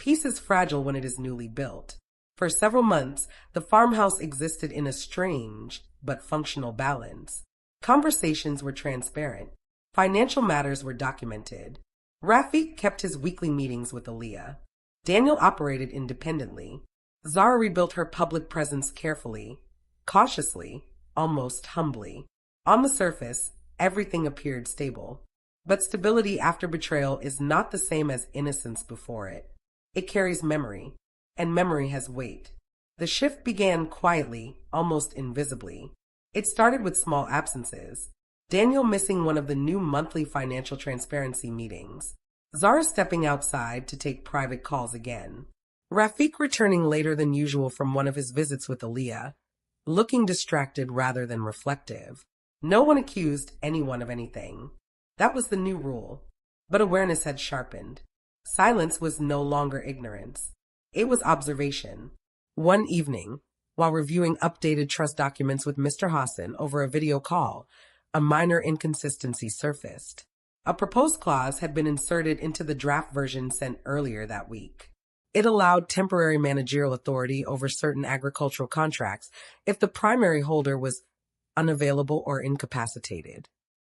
Peace is fragile when it is newly built. For several months, the farmhouse existed in a strange but functional balance. Conversations were transparent. Financial matters were documented. Rafik kept his weekly meetings with Aaliyah. Daniel operated independently. Zara rebuilt her public presence carefully, cautiously, almost humbly. On the surface, everything appeared stable. But stability after betrayal is not the same as innocence before it. It carries memory, and memory has weight. The shift began quietly, almost invisibly. It started with small absences. Daniel missing one of the new monthly financial transparency meetings. Zara stepping outside to take private calls again. Rafik returning later than usual from one of his visits with Aaliyah, looking distracted rather than reflective. No one accused anyone of anything. That was the new rule. But awareness had sharpened. Silence was no longer ignorance. It was observation. One evening, while reviewing updated trust documents with Mr. Hassan over a video call, a minor inconsistency surfaced. A proposed clause had been inserted into the draft version sent earlier that week. It allowed temporary managerial authority over certain agricultural contracts if the primary holder was unavailable or incapacitated.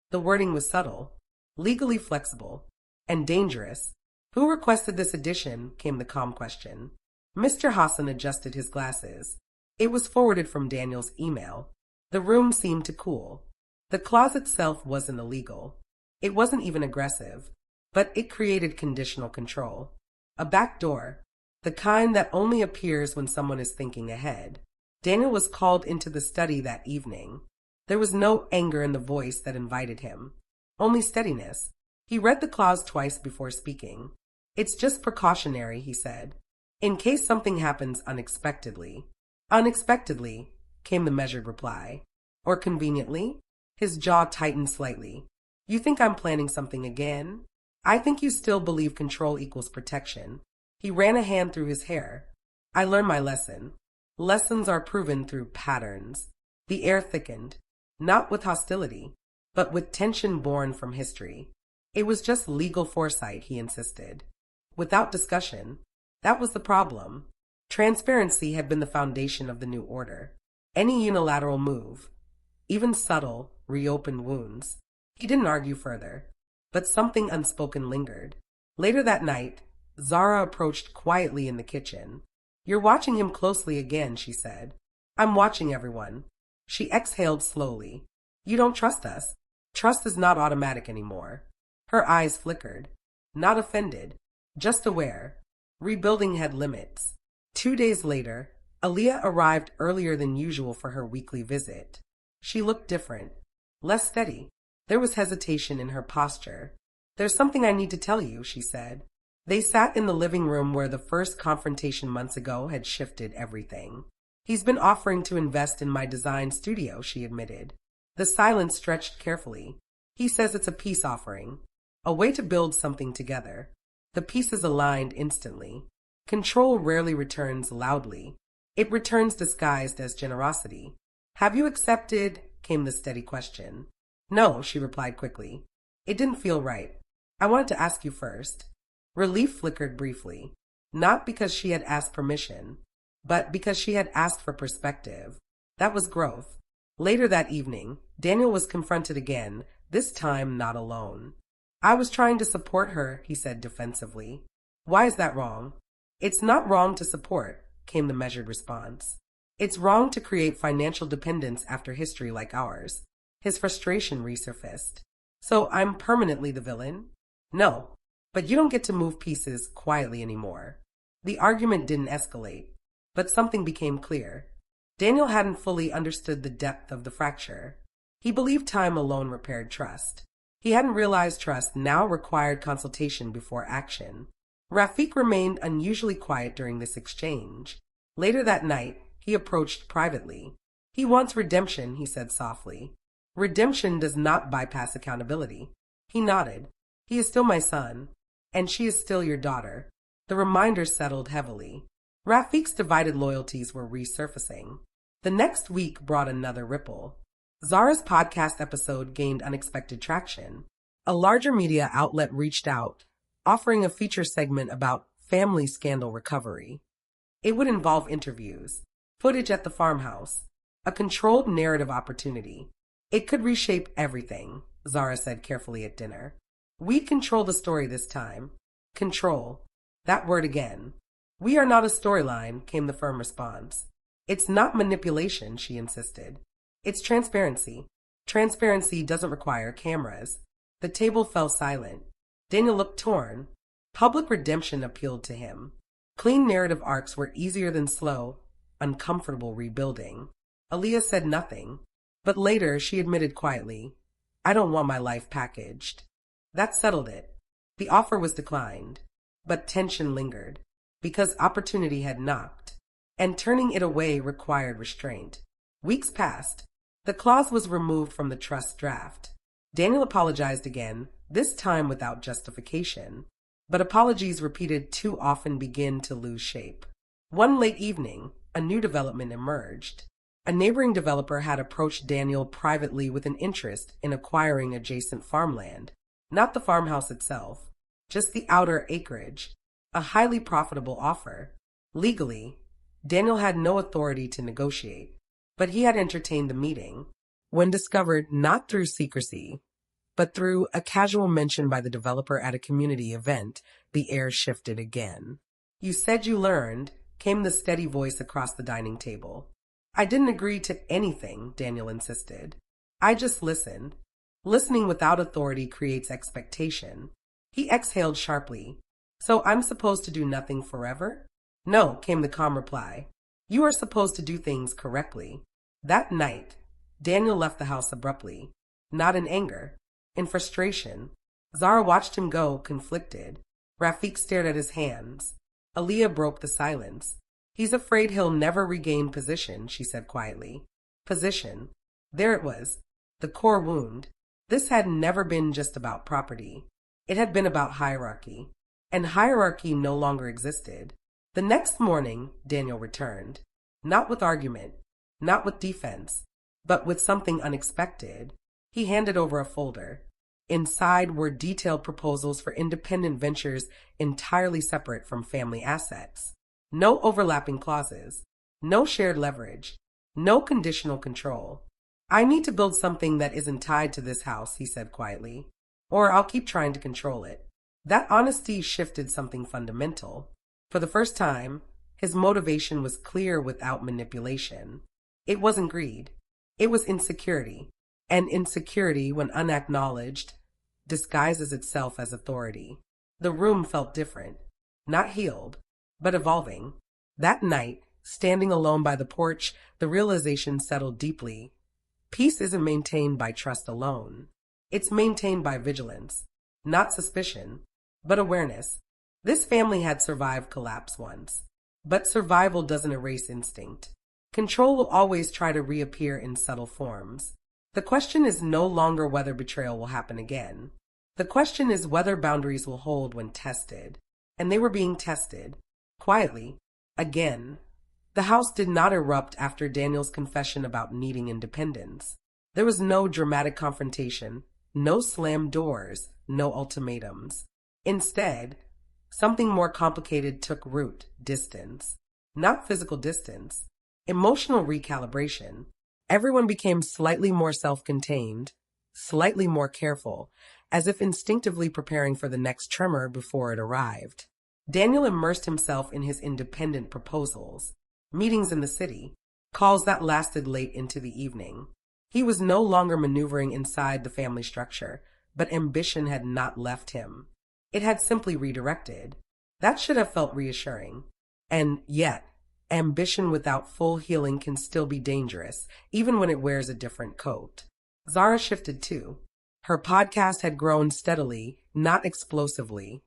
The wording was subtle, legally flexible, and dangerous. Who requested this addition, came the calm question. Mr. Hassan adjusted his glasses. It was forwarded from Daniel's email. The room seemed to cool. The clause itself wasn't illegal. It wasn't even aggressive, but it created conditional control. A backdoor, the kind that only appears when someone is thinking ahead. Daniel was called into the study that evening. There was no anger in the voice that invited him, only steadiness. He read the clause twice before speaking. It's just precautionary, he said, in case something happens unexpectedly. Unexpectedly, came the measured reply. Or conveniently? His jaw tightened slightly. You think I'm planning something again? I think you still believe control equals protection. He ran a hand through his hair. I learned my lesson. Lessons are proven through patterns. The air thickened, not with hostility, but with tension born from history. It was just legal foresight, he insisted. Without discussion. That was the problem. Transparency had been the foundation of the new order. Any unilateral move, even subtle, reopened wounds. He didn't argue further, but something unspoken lingered. Later that night, Zara approached quietly in the kitchen. You're watching him closely again, she said. I'm watching everyone. She exhaled slowly. You don't trust us. Trust is not automatic anymore. Her eyes flickered. Not offended, just aware. Rebuilding had limits. 2 days later, Aaliyah arrived earlier than usual for her weekly visit. She looked different, less steady. There was hesitation in her posture. There's something I need to tell you, she said. They sat in the living room where the first confrontation months ago had shifted everything. He's been offering to invest in my design studio, she admitted. The silence stretched carefully. He says it's a peace offering, a way to build something together. The pieces aligned instantly. Control rarely returns loudly. It returns disguised as generosity. Have you accepted? Came the steady question. No, she replied quickly. It didn't feel right. I wanted to ask you first. Relief flickered briefly, not because she had asked permission, but because she had asked for perspective. That was growth. Later that evening, Daniel was confronted again, this time not alone. I was trying to support her, he said defensively. Why is that wrong? It's not wrong to support, came the measured response. It's wrong to create financial dependence after history like ours. His frustration resurfaced. So I'm permanently the villain? No, but you don't get to move pieces quietly anymore. The argument didn't escalate, but something became clear. Daniel hadn't fully understood the depth of the fracture. He believed time alone repaired trust. He hadn't realized trust now required consultation before action. Rafik remained unusually quiet during this exchange. Later that night, he approached privately. He wants redemption, he said softly. Redemption does not bypass accountability. He nodded. He is still my son, and she is still your daughter. The reminder settled heavily. Rafik's divided loyalties were resurfacing. The next week brought another ripple. Zara's podcast episode gained unexpected traction. A larger media outlet reached out, offering a feature segment about family scandal recovery. It would involve interviews, footage at the farmhouse, a controlled narrative opportunity. It could reshape everything, Zara said carefully at dinner. We'd control the story this time. Control. That word again. We are not a storyline, came the firm response. It's not manipulation, she insisted. It's transparency. Transparency doesn't require cameras. The table fell silent. Daniel looked torn. Public redemption appealed to him. Clean narrative arcs were easier than slow, uncomfortable rebuilding. Aaliyah said nothing, but later she admitted quietly, I don't want my life packaged. That settled it. The offer was declined, but tension lingered, because opportunity had knocked, and turning it away required restraint. Weeks passed. The clause was removed from the trust draft. Daniel apologized again, this time without justification. But apologies repeated too often begin to lose shape. One late evening, a new development emerged. A neighboring developer had approached Daniel privately with an interest in acquiring adjacent farmland. Not the farmhouse itself, just the outer acreage. A highly profitable offer. Legally, Daniel had no authority to negotiate, but he had entertained the meeting. When discovered not through secrecy, but through a casual mention by the developer at a community event, the air shifted again. You said you learned, came the steady voice across the dining table. I didn't agree to anything, Daniel insisted. I just listened. Listening without authority creates expectation. He exhaled sharply. So I'm supposed to do nothing forever? No, came the calm reply. You are supposed to do things correctly. That night, Daniel left the house abruptly, not in anger, in frustration. Zara watched him go, conflicted. Rafik stared at his hands. Aaliyah broke the silence. He's afraid he'll never regain position, she said quietly. Position. There it was. The core wound. This had never been just about property. It had been about hierarchy. And hierarchy no longer existed. The next morning, Daniel returned. Not with argument, not with defense, but with something unexpected. He handed over a folder. Inside were detailed proposals for independent ventures entirely separate from family assets. No overlapping clauses, no shared leverage, no conditional control. I need to build something that isn't tied to this house, he said quietly, or I'll keep trying to control it. That honesty shifted something fundamental. For the first time, his motivation was clear without manipulation. It wasn't greed. It was insecurity. And insecurity, when unacknowledged, disguises itself as authority. The room felt different. Not healed, but evolving. That night, standing alone by the porch, the realization settled deeply. Peace isn't maintained by trust alone. It's maintained by vigilance. Not suspicion, but awareness. This family had survived collapse once. But survival doesn't erase instinct. Control will always try to reappear in subtle forms. The question is no longer whether betrayal will happen again. The question is whether boundaries will hold when tested. And they were being tested. Quietly. Again. The house did not erupt after Daniel's confession about needing independence. There was no dramatic confrontation, no slammed doors, no ultimatums. Instead, something more complicated took root, distance. Not physical distance. Emotional recalibration. Everyone became slightly more self-contained, slightly more careful, as if instinctively preparing for the next tremor before it arrived. Daniel immersed himself in his independent proposals, meetings in the city, calls that lasted late into the evening. He was no longer maneuvering inside the family structure, but ambition had not left him. It had simply redirected. That should have felt reassuring. And yet, ambition without full healing can still be dangerous, even when it wears a different coat. Zara shifted too. Her podcast had grown steadily, not explosively,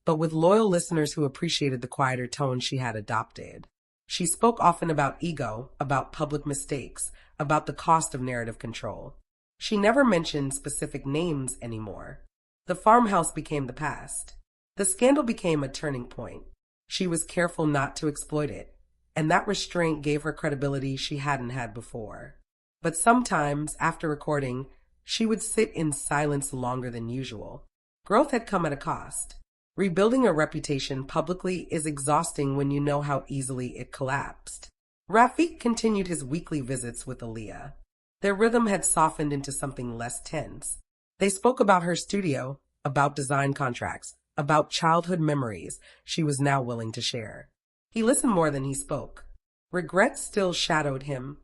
but with loyal listeners who appreciated the quieter tone she had adopted. She spoke often about ego, about public mistakes, about the cost of narrative control. She never mentioned specific names anymore. The farmhouse became the past. The scandal became a turning point. She was careful not to exploit it, and that restraint gave her credibility she hadn't had before. But sometimes, after recording, she would sit in silence longer than usual. Growth had come at a cost. Rebuilding a reputation publicly is exhausting when you know how easily it collapsed. Rafiq continued his weekly visits with Aaliyah. Their rhythm had softened into something less tense. They spoke about her studio, about design contracts, about childhood memories she was now willing to share. He listened more than he spoke. Regret still shadowed him,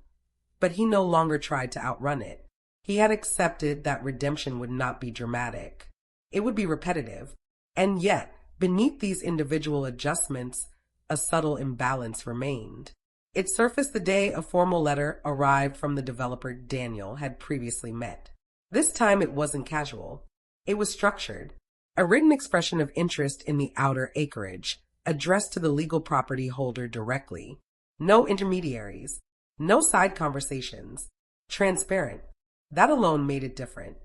but he no longer tried to outrun it. He had accepted that redemption would not be dramatic. It would be repetitive. And yet, beneath these individual adjustments, a subtle imbalance remained. It surfaced the day a formal letter arrived from the developer Daniel had previously met. This time it wasn't casual. It was structured. A written expression of interest in the outer acreage, addressed to the legal property holder directly. No intermediaries. No side conversations. Transparent. That alone made it different.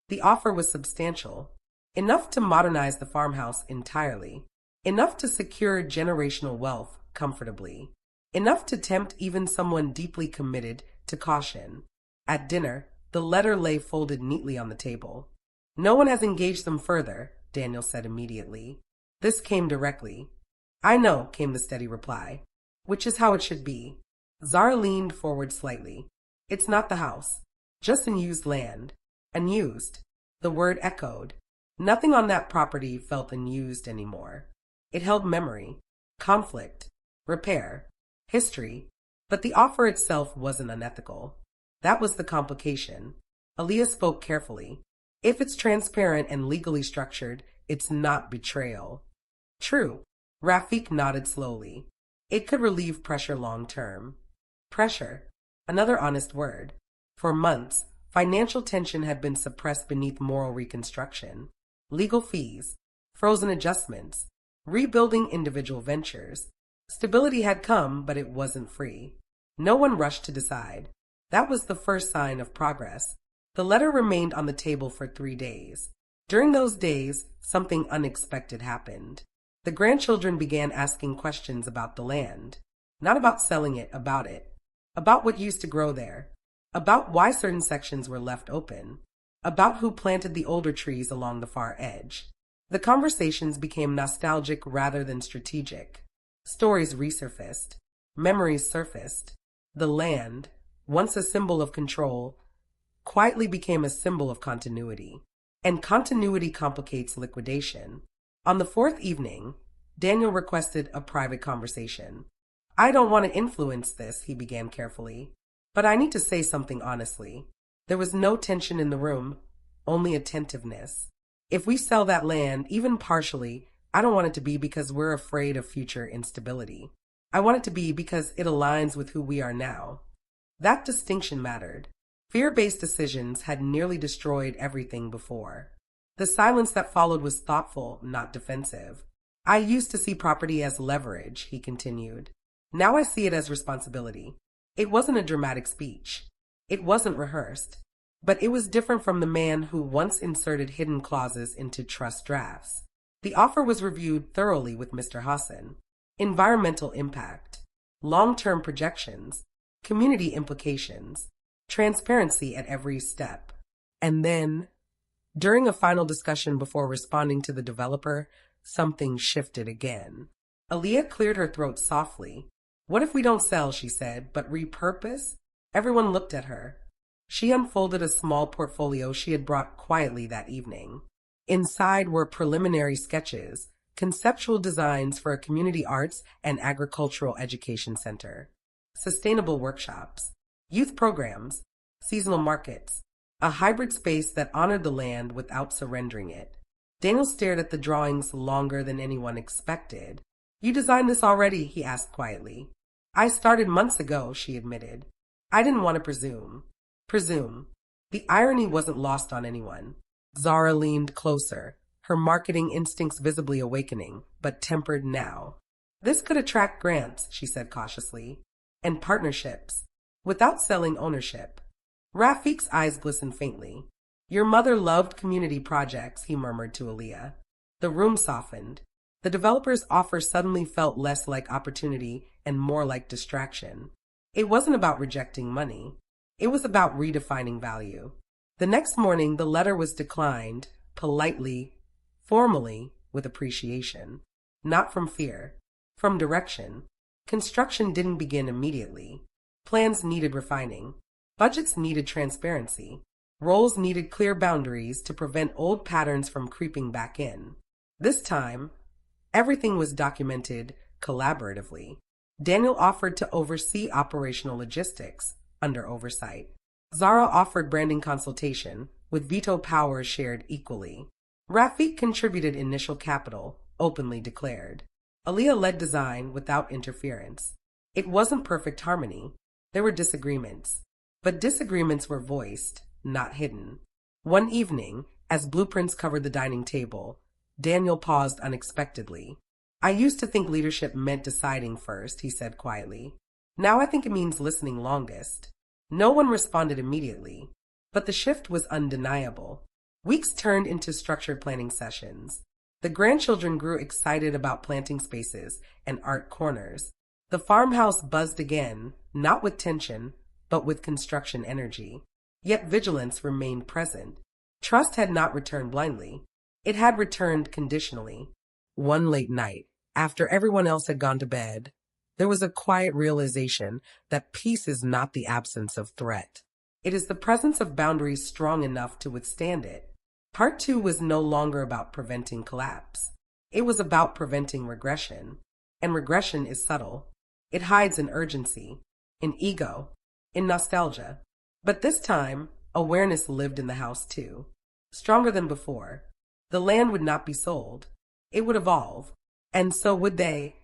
The offer was substantial. Enough to modernize the farmhouse entirely. Enough to secure generational wealth comfortably. Enough to tempt even someone deeply committed to caution. At dinner, the letter lay folded neatly on the table. No one has engaged them further, Daniel said immediately. This came directly. I know, came the steady reply. Which is how it should be. Zara leaned forward slightly. It's not the house. Just unused land. Unused. The word echoed. Nothing on that property felt unused anymore. It held memory, conflict, repair, history, but the offer itself wasn't unethical. That was the complication. Aaliyah spoke carefully. If it's transparent and legally structured, it's not betrayal. True. Rafiq nodded slowly. It could relieve pressure long term. Pressure. Another honest word. For months, financial tension had been suppressed beneath moral reconstruction. Legal fees, frozen adjustments, rebuilding individual ventures. Stability had come, but it wasn't free. No one rushed to decide. That was the first sign of progress. The letter remained on the table for 3 days. During those days, something unexpected happened. The grandchildren began asking questions about the land. Not about selling it, about it. About what used to grow there. About why certain sections were left open. About who planted the older trees along the far edge. The conversations became nostalgic rather than strategic. Stories resurfaced. Memories surfaced. The land, once a symbol of control, quietly became a symbol of continuity. And continuity complicates liquidation. On the 4th evening, Daniel requested a private conversation. I don't want to influence this, he began carefully, but I need to say something honestly. There was no tension in the room, only attentiveness. If we sell that land, even partially, I don't want it to be because we're afraid of future instability. I want it to be because it aligns with who we are now. That distinction mattered. Fear-based decisions had nearly destroyed everything before. The silence that followed was thoughtful, not defensive. I used to see property as leverage, he continued. Now I see it as responsibility. It wasn't a dramatic speech. It wasn't rehearsed. But it was different from the man who once inserted hidden clauses into trust drafts. The offer was reviewed thoroughly with Mr. Hassan. Environmental impact, long-term projections, community implications, transparency at every step. And then, during a final discussion before responding to the developer, something shifted again. Aaliyah cleared her throat softly. What if we don't sell, she said, but repurpose? Everyone looked at her. She unfolded a small portfolio she had brought quietly that evening. Inside were preliminary sketches, conceptual designs for a community arts and agricultural education center, sustainable workshops, youth programs, seasonal markets, a hybrid space that honored the land without surrendering it. Daniel stared at the drawings longer than anyone expected. You designed this already, he asked quietly. I started months ago, she admitted. I didn't want to presume. The irony wasn't lost on anyone. Zara leaned closer, her marketing instincts visibly awakening, but tempered now. This could attract grants, she said cautiously, and partnerships, without selling ownership. Rafiq's eyes glistened faintly. Your mother loved community projects, he murmured to Aaliyah. The room softened. The developer's offer suddenly felt less like opportunity and more like distraction. It wasn't about rejecting money. It was about redefining value. The next morning, the letter was declined, politely, formally, with appreciation. Not from fear, from direction. Construction didn't begin immediately. Plans needed refining. Budgets needed transparency. Roles needed clear boundaries to prevent old patterns from creeping back in. This time, everything was documented collaboratively. Daniel offered to oversee operational logistics under oversight. Zara offered branding consultation, with veto powers shared equally. Rafik contributed initial capital, openly declared. Aaliyah led design without interference. It wasn't perfect harmony. There were disagreements. But disagreements were voiced, not hidden. One evening, as blueprints covered the dining table, Daniel paused unexpectedly. "I used to think leadership meant deciding first," he said quietly. "Now I think it means listening longest." No one responded immediately, but the shift was undeniable. Weeks turned into structured planning sessions. The grandchildren grew excited about planting spaces and art corners. The farmhouse buzzed again, not with tension, but with construction energy. Yet vigilance remained present. Trust had not returned blindly. It had returned conditionally. One late night, after everyone else had gone to bed, there was a quiet realization that peace is not the absence of threat. It is the presence of boundaries strong enough to withstand it. Part 2 was no longer about preventing collapse. It was about preventing regression. And regression is subtle. It hides in urgency, in ego, in nostalgia. But this time, awareness lived in the house too. Stronger than before. The land would not be sold. It would evolve. And so would they.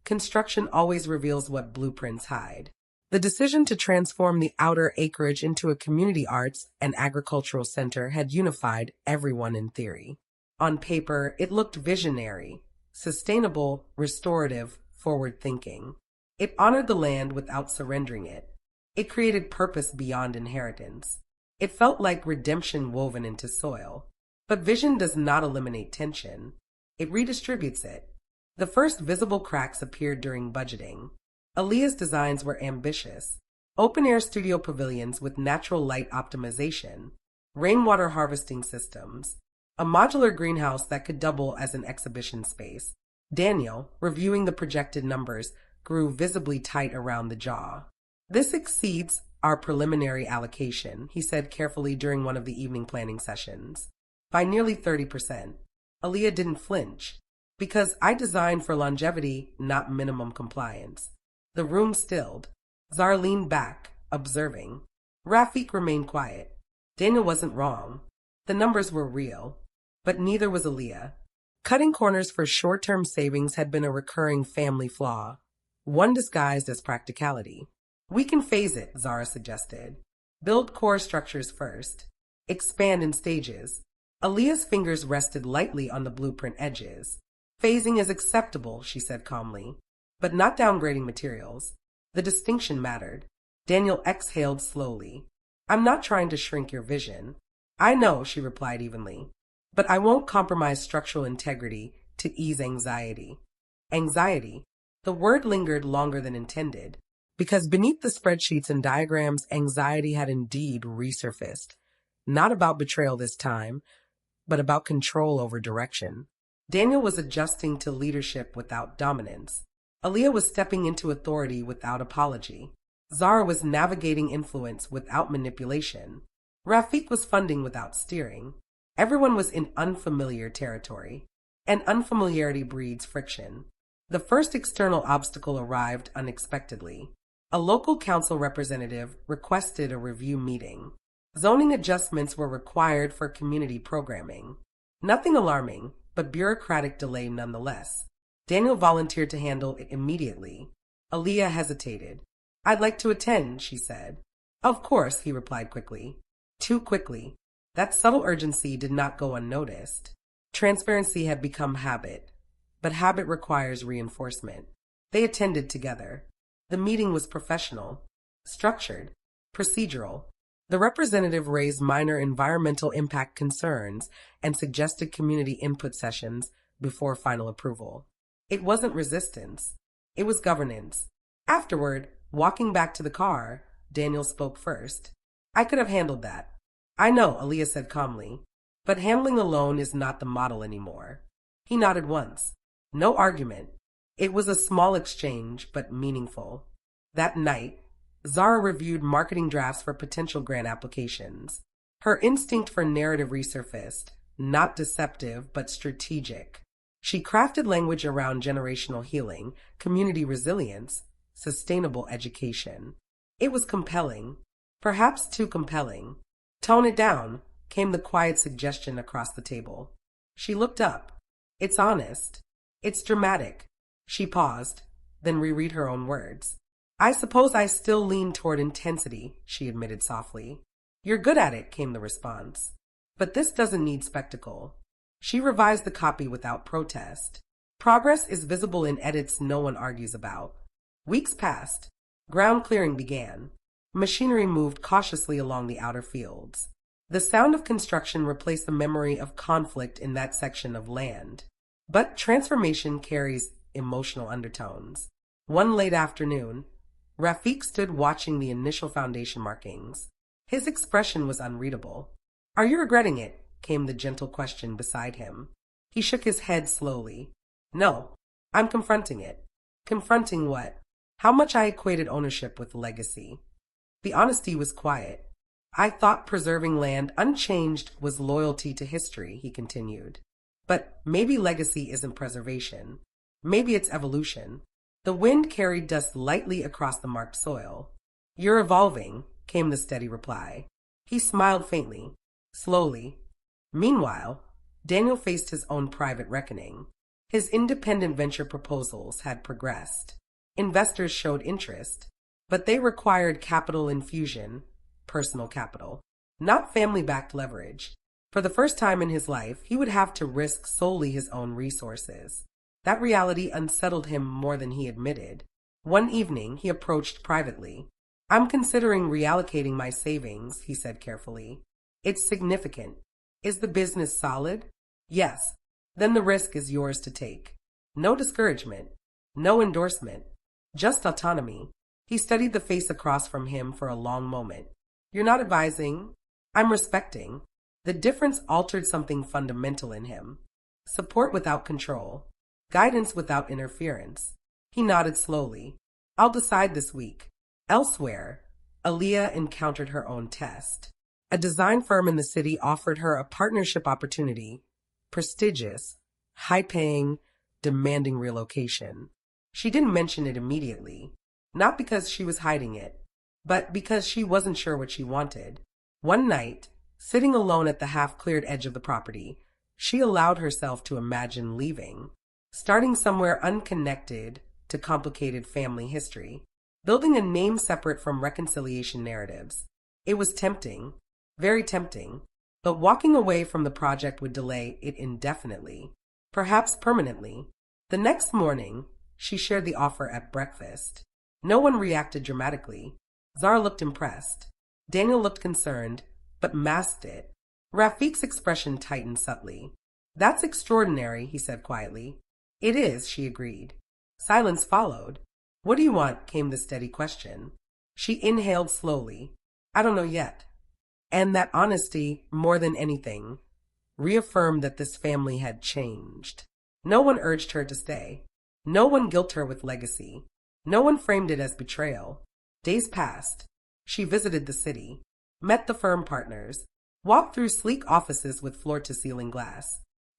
Construction always reveals what blueprints hide. The decision to transform the outer acreage into a community arts and agricultural center had unified everyone in theory. On paper, it looked visionary, sustainable, restorative, forward-thinking. It honored the land without surrendering it. It created purpose beyond inheritance. It felt like redemption woven into soil. But vision does not eliminate tension. It redistributes it. The first visible cracks appeared during budgeting. Aaliyah's designs were ambitious. Open-air studio pavilions with natural light optimization, rainwater harvesting systems, a modular greenhouse that could double as an exhibition space. Daniel, reviewing the projected numbers, grew visibly tight around the jaw. "This exceeds our preliminary allocation," he said carefully during one of the evening planning sessions. "By nearly 30%. Aaliyah didn't flinch. "Because I designed for longevity, not minimum compliance." The room stilled. Zara leaned back, observing. Rafik remained quiet. Daniel wasn't wrong. The numbers were real. But neither was Aaliyah. Cutting corners for short-term savings had been a recurring family flaw, one disguised as practicality. "We can phase it," Zara suggested. "Build core structures first. Expand in stages." Aaliyah's fingers rested lightly on the blueprint edges. "Phasing is acceptable," she said calmly, "but not downgrading materials." The distinction mattered. Daniel exhaled slowly. "I'm not trying to shrink your vision." "I know," she replied evenly, "but I won't compromise structural integrity to ease anxiety." Anxiety. The word lingered longer than intended, because beneath the spreadsheets and diagrams, anxiety had indeed resurfaced. Not about betrayal this time, but about control over direction. Daniel was adjusting to leadership without dominance. Aaliyah was stepping into authority without apology. Zara was navigating influence without manipulation. Rafik was funding without steering. Everyone was in unfamiliar territory, and unfamiliarity breeds friction. The first external obstacle arrived unexpectedly. A local council representative requested a review meeting. Zoning adjustments were required for community programming. Nothing alarming, but bureaucratic delay nonetheless. Daniel volunteered to handle it immediately. Aaliyah hesitated. "I'd like to attend," she said. "Of course," he replied quickly. Too quickly. That subtle urgency did not go unnoticed. Transparency had become habit, but habit requires reinforcement. They attended together. The meeting was professional, structured, procedural. The representative raised minor environmental impact concerns and suggested community input sessions before final approval. It wasn't resistance. It was governance. Afterward, walking back to the car, Daniel spoke first. "I could have handled that." "I know," Aaliyah said calmly, "but handling alone is not the model anymore. He nodded once. No argument. It was a small exchange, but meaningful. That night, Zara reviewed marketing drafts for potential grant applications. Her instinct for narrative resurfaced, not deceptive, but strategic. She crafted language around generational healing, community resilience, sustainable education. It was compelling, perhaps too compelling. Tone it down, came the quiet suggestion across the table. She looked up. It's honest. It's dramatic. She paused, then reread her own words. I suppose I still lean toward intensity, she admitted softly. You're good at it, came the response. But this doesn't need spectacle. She revised the copy without protest. Progress is visible in edits no one argues about. Weeks passed. Ground clearing began. Machinery moved cautiously along the outer fields. The sound of construction replaced the memory of conflict in that section of land. But transformation carries emotional undertones. One late afternoon, Rafiq stood watching the initial foundation markings. His expression was unreadable. Are you regretting it? Came the gentle question beside him. He shook his head slowly. No, I'm confronting it. Confronting what? How much I equated ownership with legacy. The honesty was quiet. I thought preserving land unchanged was loyalty to history, he continued. But maybe legacy isn't preservation. Maybe it's evolution. The wind carried dust lightly across the marked soil. You're evolving, came the steady reply. He smiled faintly, slowly. Meanwhile, Daniel faced his own private reckoning. His independent venture proposals had progressed. Investors showed interest, but they required capital infusion, personal capital, not family-backed leverage. For the first time in his life, he would have to risk solely his own resources. That reality unsettled him more than he admitted. One evening, he approached privately. I'm considering reallocating my savings, he said carefully. It's significant. Is the business solid? Yes. Then the risk is yours to take. No discouragement. No endorsement. Just autonomy. He studied the face across from him for a long moment. You're not advising. I'm respecting. The difference altered something fundamental in him. Support without control. Guidance without interference. He nodded slowly. I'll decide this week. Elsewhere, Aaliyah encountered her own test. A design firm in the city offered her a partnership opportunity. Prestigious, high-paying, demanding relocation. She didn't mention it immediately. Not because she was hiding it, but because she wasn't sure what she wanted. One night, sitting alone at the half-cleared edge of the property, she allowed herself to imagine leaving. Starting somewhere unconnected to complicated family history. Building a name separate from reconciliation narratives. It was tempting, very tempting, but walking away from the project would delay it indefinitely, perhaps permanently. The next morning, she shared the offer at breakfast. No one reacted dramatically. Zara looked impressed. Daniel looked concerned, but masked it. Rafiq's expression tightened subtly. That's extraordinary, he said quietly. It is, she agreed. Silence followed. What do you want? Came the steady question. She inhaled slowly. I don't know yet. And that honesty, more than anything, reaffirmed that this family had changed. No one urged her to stay. No one guilt her with legacy. No one framed it as betrayal. Days passed. She visited the city, met the firm partners, walked through sleek offices with floor-to-ceiling glass,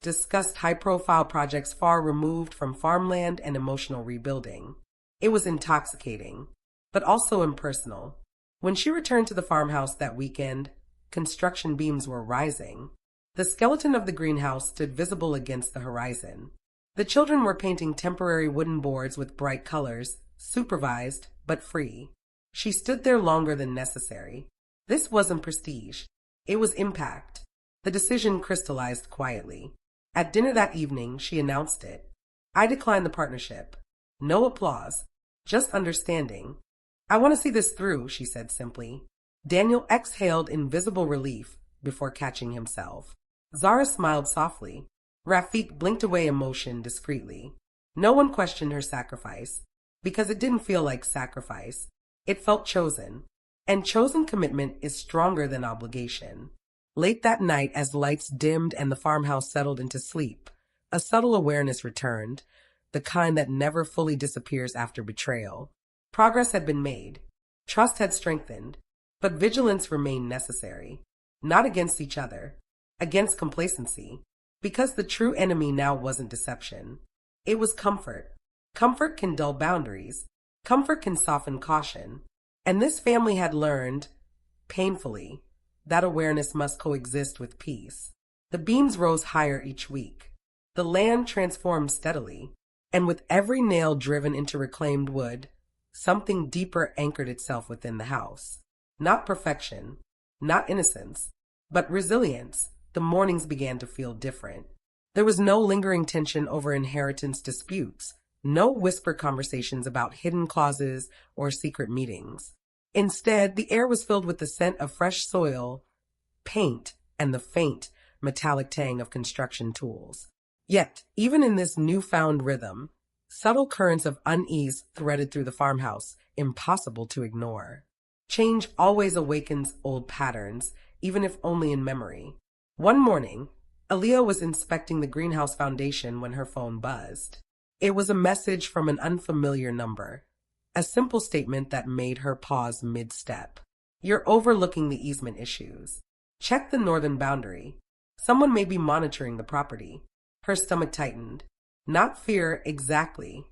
discussed high-profile projects far removed from farmland and emotional rebuilding. It was intoxicating, but also impersonal. When she returned to the farmhouse that weekend, construction beams were rising. The skeleton of the greenhouse stood visible against the horizon. The children were painting temporary wooden boards with bright colors, supervised but free. She stood there longer than necessary. This wasn't prestige. It was impact. The decision crystallized quietly. At dinner that evening, she announced it. I declined the partnership. No applause, just understanding. I want to see this through, she said simply. Daniel exhaled in visible relief before catching himself. Zara smiled softly. Rafiq blinked away emotion discreetly. No one questioned her sacrifice, because it didn't feel like sacrifice. It felt chosen. And chosen commitment is stronger than obligation. Late that night, as lights dimmed and the farmhouse settled into sleep, A subtle awareness returned, the kind that never fully disappears after betrayal. Progress had been made. Trust had strengthened, but vigilance remained necessary. Not against each other, against complacency, because the true enemy now wasn't deception. It was comfort. Comfort can dull boundaries. Comfort can soften caution. And this family had learned, painfully, that awareness must coexist with peace. The beams rose higher each week. The land transformed steadily, and with every nail driven into reclaimed wood, something deeper anchored itself within the house. Not perfection, not innocence, but resilience. The mornings began to feel different. There was no lingering tension over inheritance disputes, no whispered conversations about hidden clauses or secret meetings. Instead, the air was filled with the scent of fresh soil, paint, and the faint, metallic tang of construction tools. Yet, even in this newfound rhythm, subtle currents of unease threaded through the farmhouse, impossible to ignore. Change always awakens old patterns, even if only in memory. One morning, Aaliyah was inspecting the greenhouse foundation when her phone buzzed. It was a message from an unfamiliar number, a simple statement that made her pause mid-step. You're overlooking the easement issues. Check the northern boundary. Someone may be monitoring the property. Her stomach tightened. Not fear exactly,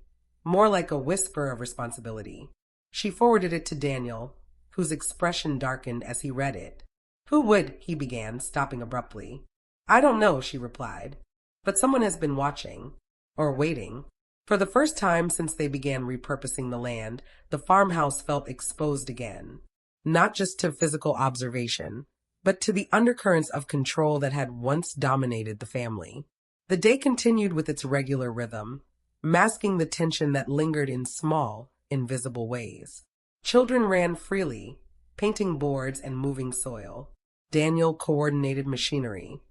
more like a whisper of responsibility. She forwarded it to Daniel, whose expression darkened as he read it. Who would, he began, stopping abruptly. I don't know, she replied, but someone has been watching, or waiting. For the first time since they began repurposing the land, the farmhouse felt exposed again, not just to physical observation, but to the undercurrents of control that had once dominated the family. The day continued with its regular rhythm, masking the tension that lingered in small, invisible ways. Children ran freely, painting boards and moving soil. Daniel coordinated machinery,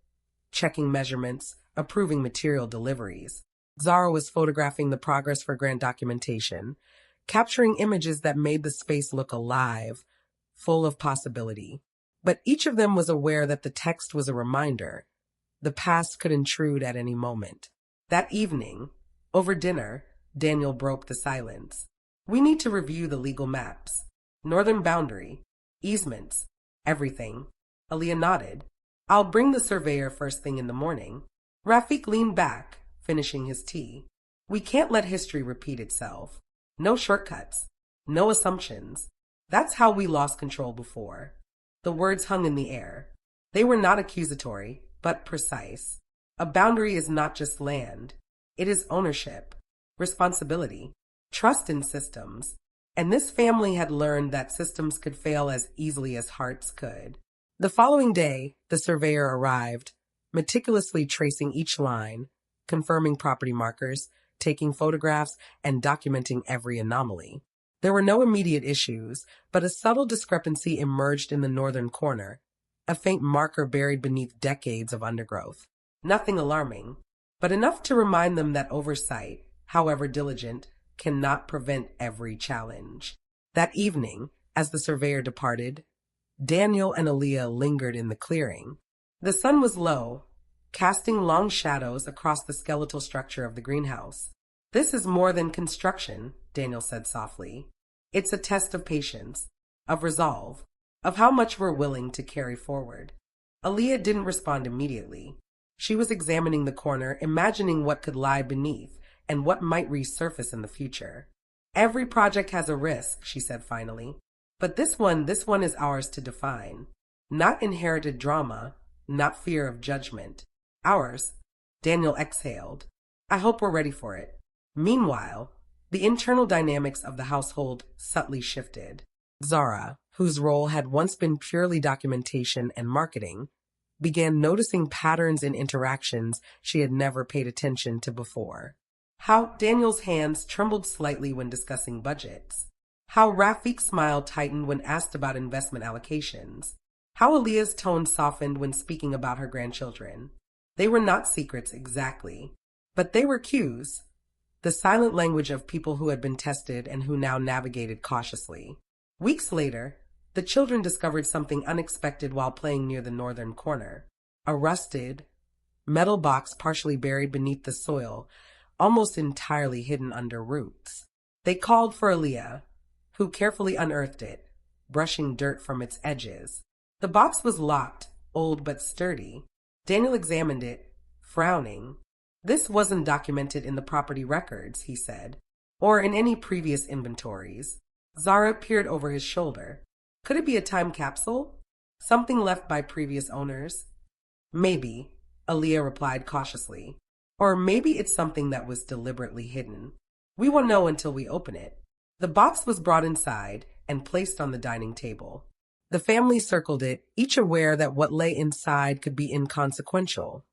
checking measurements, approving material deliveries. Zara was photographing the progress for grant documentation, capturing images that made the space look alive, full of possibility. But each of them was aware that the text was a reminder. The past could intrude at any moment. That evening, over dinner, Daniel broke the silence. We need to review the legal maps. Northern boundary, easements, everything. Aaliyah nodded. I'll bring the surveyor first thing in the morning. Rafik leaned back, finishing his tea. We can't let history repeat itself. No shortcuts. No assumptions. That's how we lost control before. The words hung in the air. They were not accusatory, but precise. A boundary is not just land. It is ownership, responsibility, trust in systems. And this family had learned that systems could fail as easily as hearts could. The following day, the surveyor arrived, meticulously tracing each line, confirming property markers, taking photographs, and documenting every anomaly. There were no immediate issues, but a subtle discrepancy emerged in the northern corner, a faint marker buried beneath decades of undergrowth. Nothing alarming, but enough to remind them that oversight, however diligent, cannot prevent every challenge. That evening, as the surveyor departed, Daniel and Aaliyah lingered in the clearing. The sun was low, casting long shadows across the skeletal structure of the greenhouse. This is more than construction, Daniel said softly. It's a test of patience, of resolve, of how much we're willing to carry forward. Aaliyah didn't respond immediately. She was examining the corner, imagining what could lie beneath and what might resurface in the future. Every project has a risk, she said finally. But this one is ours to define. Not inherited drama, not fear of judgment. Ours. Daniel exhaled. I hope we're ready for it. Meanwhile, the internal dynamics of the household subtly shifted. Zara, whose role had once been purely documentation and marketing, began noticing patterns in interactions she had never paid attention to before. How Daniel's hands trembled slightly when discussing budgets. How Rafik's smile tightened when asked about investment allocations. How Aaliyah's tone softened when speaking about her grandchildren. They were not secrets exactly, but they were cues. The silent language of people who had been tested and who now navigated cautiously. Weeks later, the children discovered something unexpected while playing near the northern corner. A rusted, metal box partially buried beneath the soil, almost entirely hidden under roots. They called for Aaliyah, who carefully unearthed it, brushing dirt from its edges. The box was locked, old but sturdy. Daniel examined it, frowning. This wasn't documented in the property records, he said, or in any previous inventories. Zara peered over his shoulder. Could it be a time capsule? Something left by previous owners? Maybe, Aaliyah replied cautiously. Or maybe it's something that was deliberately hidden. We won't know until we open it. The box was brought inside and placed on the dining table. The family circled it, each aware that what lay inside could be inconsequential,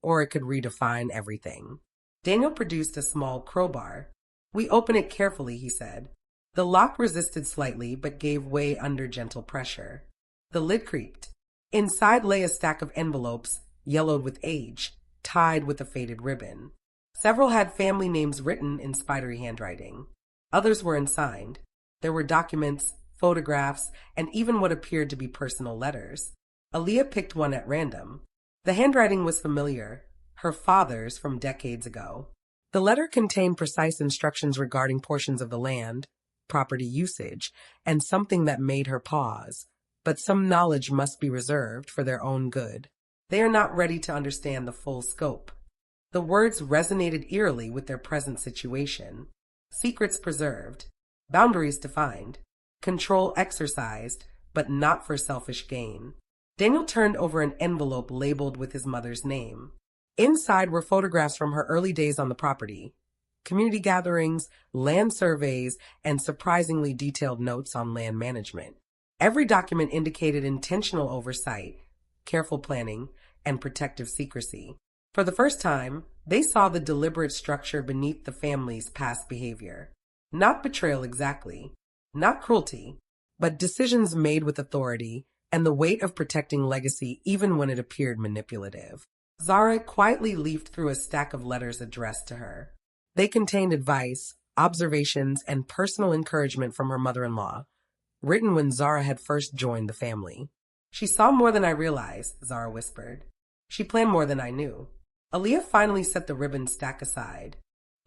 or it could redefine everything. Daniel produced a small crowbar. We open it carefully, he said. The lock resisted slightly, but gave way under gentle pressure. The lid creaked. Inside lay a stack of envelopes, yellowed with age, tied with a faded ribbon. Several had family names written in spidery handwriting. Others were unsigned. There were documents, photographs, and even what appeared to be personal letters. Aaliyah picked one at random. The handwriting was familiar, her father's from decades ago. The letter contained precise instructions regarding portions of the land, property usage, and something that made her pause. But some knowledge must be reserved for their own good. They are not ready to understand the full scope. The words resonated eerily with their present situation. Secrets preserved, boundaries defined, control exercised, but not for selfish gain. Daniel turned over an envelope labeled with his mother's name. Inside were photographs from her early days on the property, community gatherings, land surveys, and surprisingly detailed notes on land management. Every document indicated intentional oversight, careful planning, and protective secrecy. For the first time, they saw the deliberate structure beneath the family's past behavior. Not betrayal exactly, not cruelty, but decisions made with authority and the weight of protecting legacy even when it appeared manipulative. Zara quietly leafed through a stack of letters addressed to her. They contained advice, observations, and personal encouragement from her mother-in-law, written when Zara had first joined the family. She saw more than I realized, Zara whispered. She planned more than I knew. Aaliyah finally set the ribbon stack aside.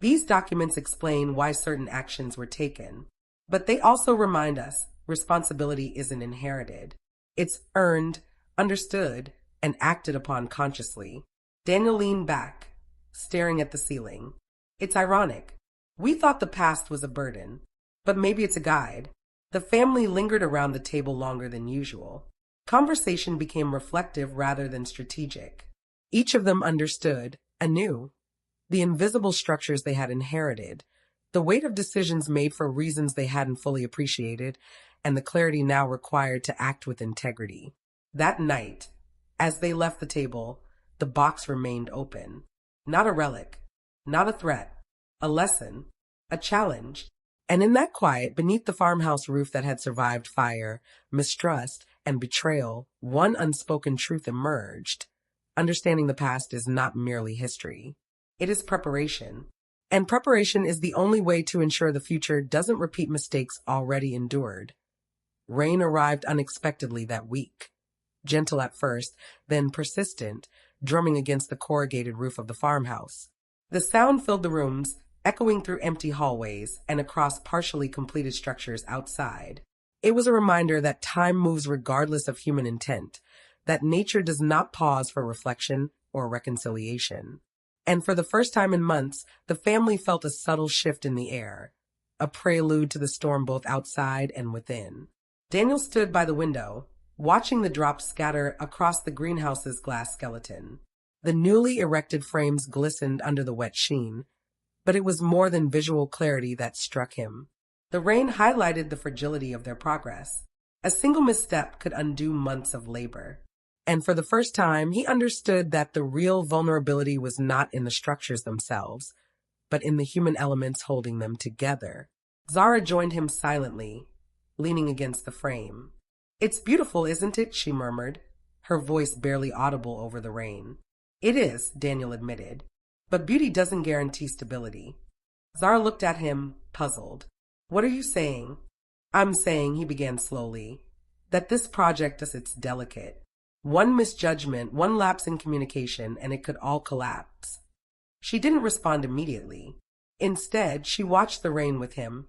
These documents explain why certain actions were taken, but they also remind us responsibility isn't inherited. It's earned, understood, and acted upon consciously. Daniel leaned back, staring at the ceiling. It's ironic. We thought the past was a burden, but maybe it's a guide. The family lingered around the table longer than usual. Conversation became reflective rather than strategic. Each of them understood, anew, the invisible structures they had inherited, the weight of decisions made for reasons they hadn't fully appreciated, and the clarity now required to act with integrity. That night, as they left the table, the box remained open. Not a relic, not a threat, a lesson, a challenge. And in that quiet, beneath the farmhouse roof that had survived fire, mistrust, and betrayal, one unspoken truth emerged. Understanding the past is not merely history. It is preparation. And preparation is the only way to ensure the future doesn't repeat mistakes already endured. Rain arrived unexpectedly that week. Gentle at first, then persistent, drumming against the corrugated roof of the farmhouse. The sound filled the rooms, echoing through empty hallways and across partially completed structures outside. It was a reminder that time moves regardless of human intent, that nature does not pause for reflection or reconciliation. And for the first time in months, the family felt a subtle shift in the air, a prelude to the storm both outside and within. Daniel stood by the window, watching the drops scatter across the greenhouse's glass skeleton. The newly erected frames glistened under the wet sheen, but it was more than visual clarity that struck him. The rain highlighted the fragility of their progress. A single misstep could undo months of labor. And for the first time, he understood that the real vulnerability was not in the structures themselves, but in the human elements holding them together. Zara joined him silently, leaning against the frame. "It's beautiful, isn't it?" she murmured, her voice barely audible over the rain. "It is," Daniel admitted, "but beauty doesn't guarantee stability." Zara looked at him, puzzled. "What are you saying?" "I'm saying," he began slowly, "that this project is it's delicate. One misjudgment, one lapse in communication, and it could all collapse. She didn't respond immediately. Instead, she watched the rain with him,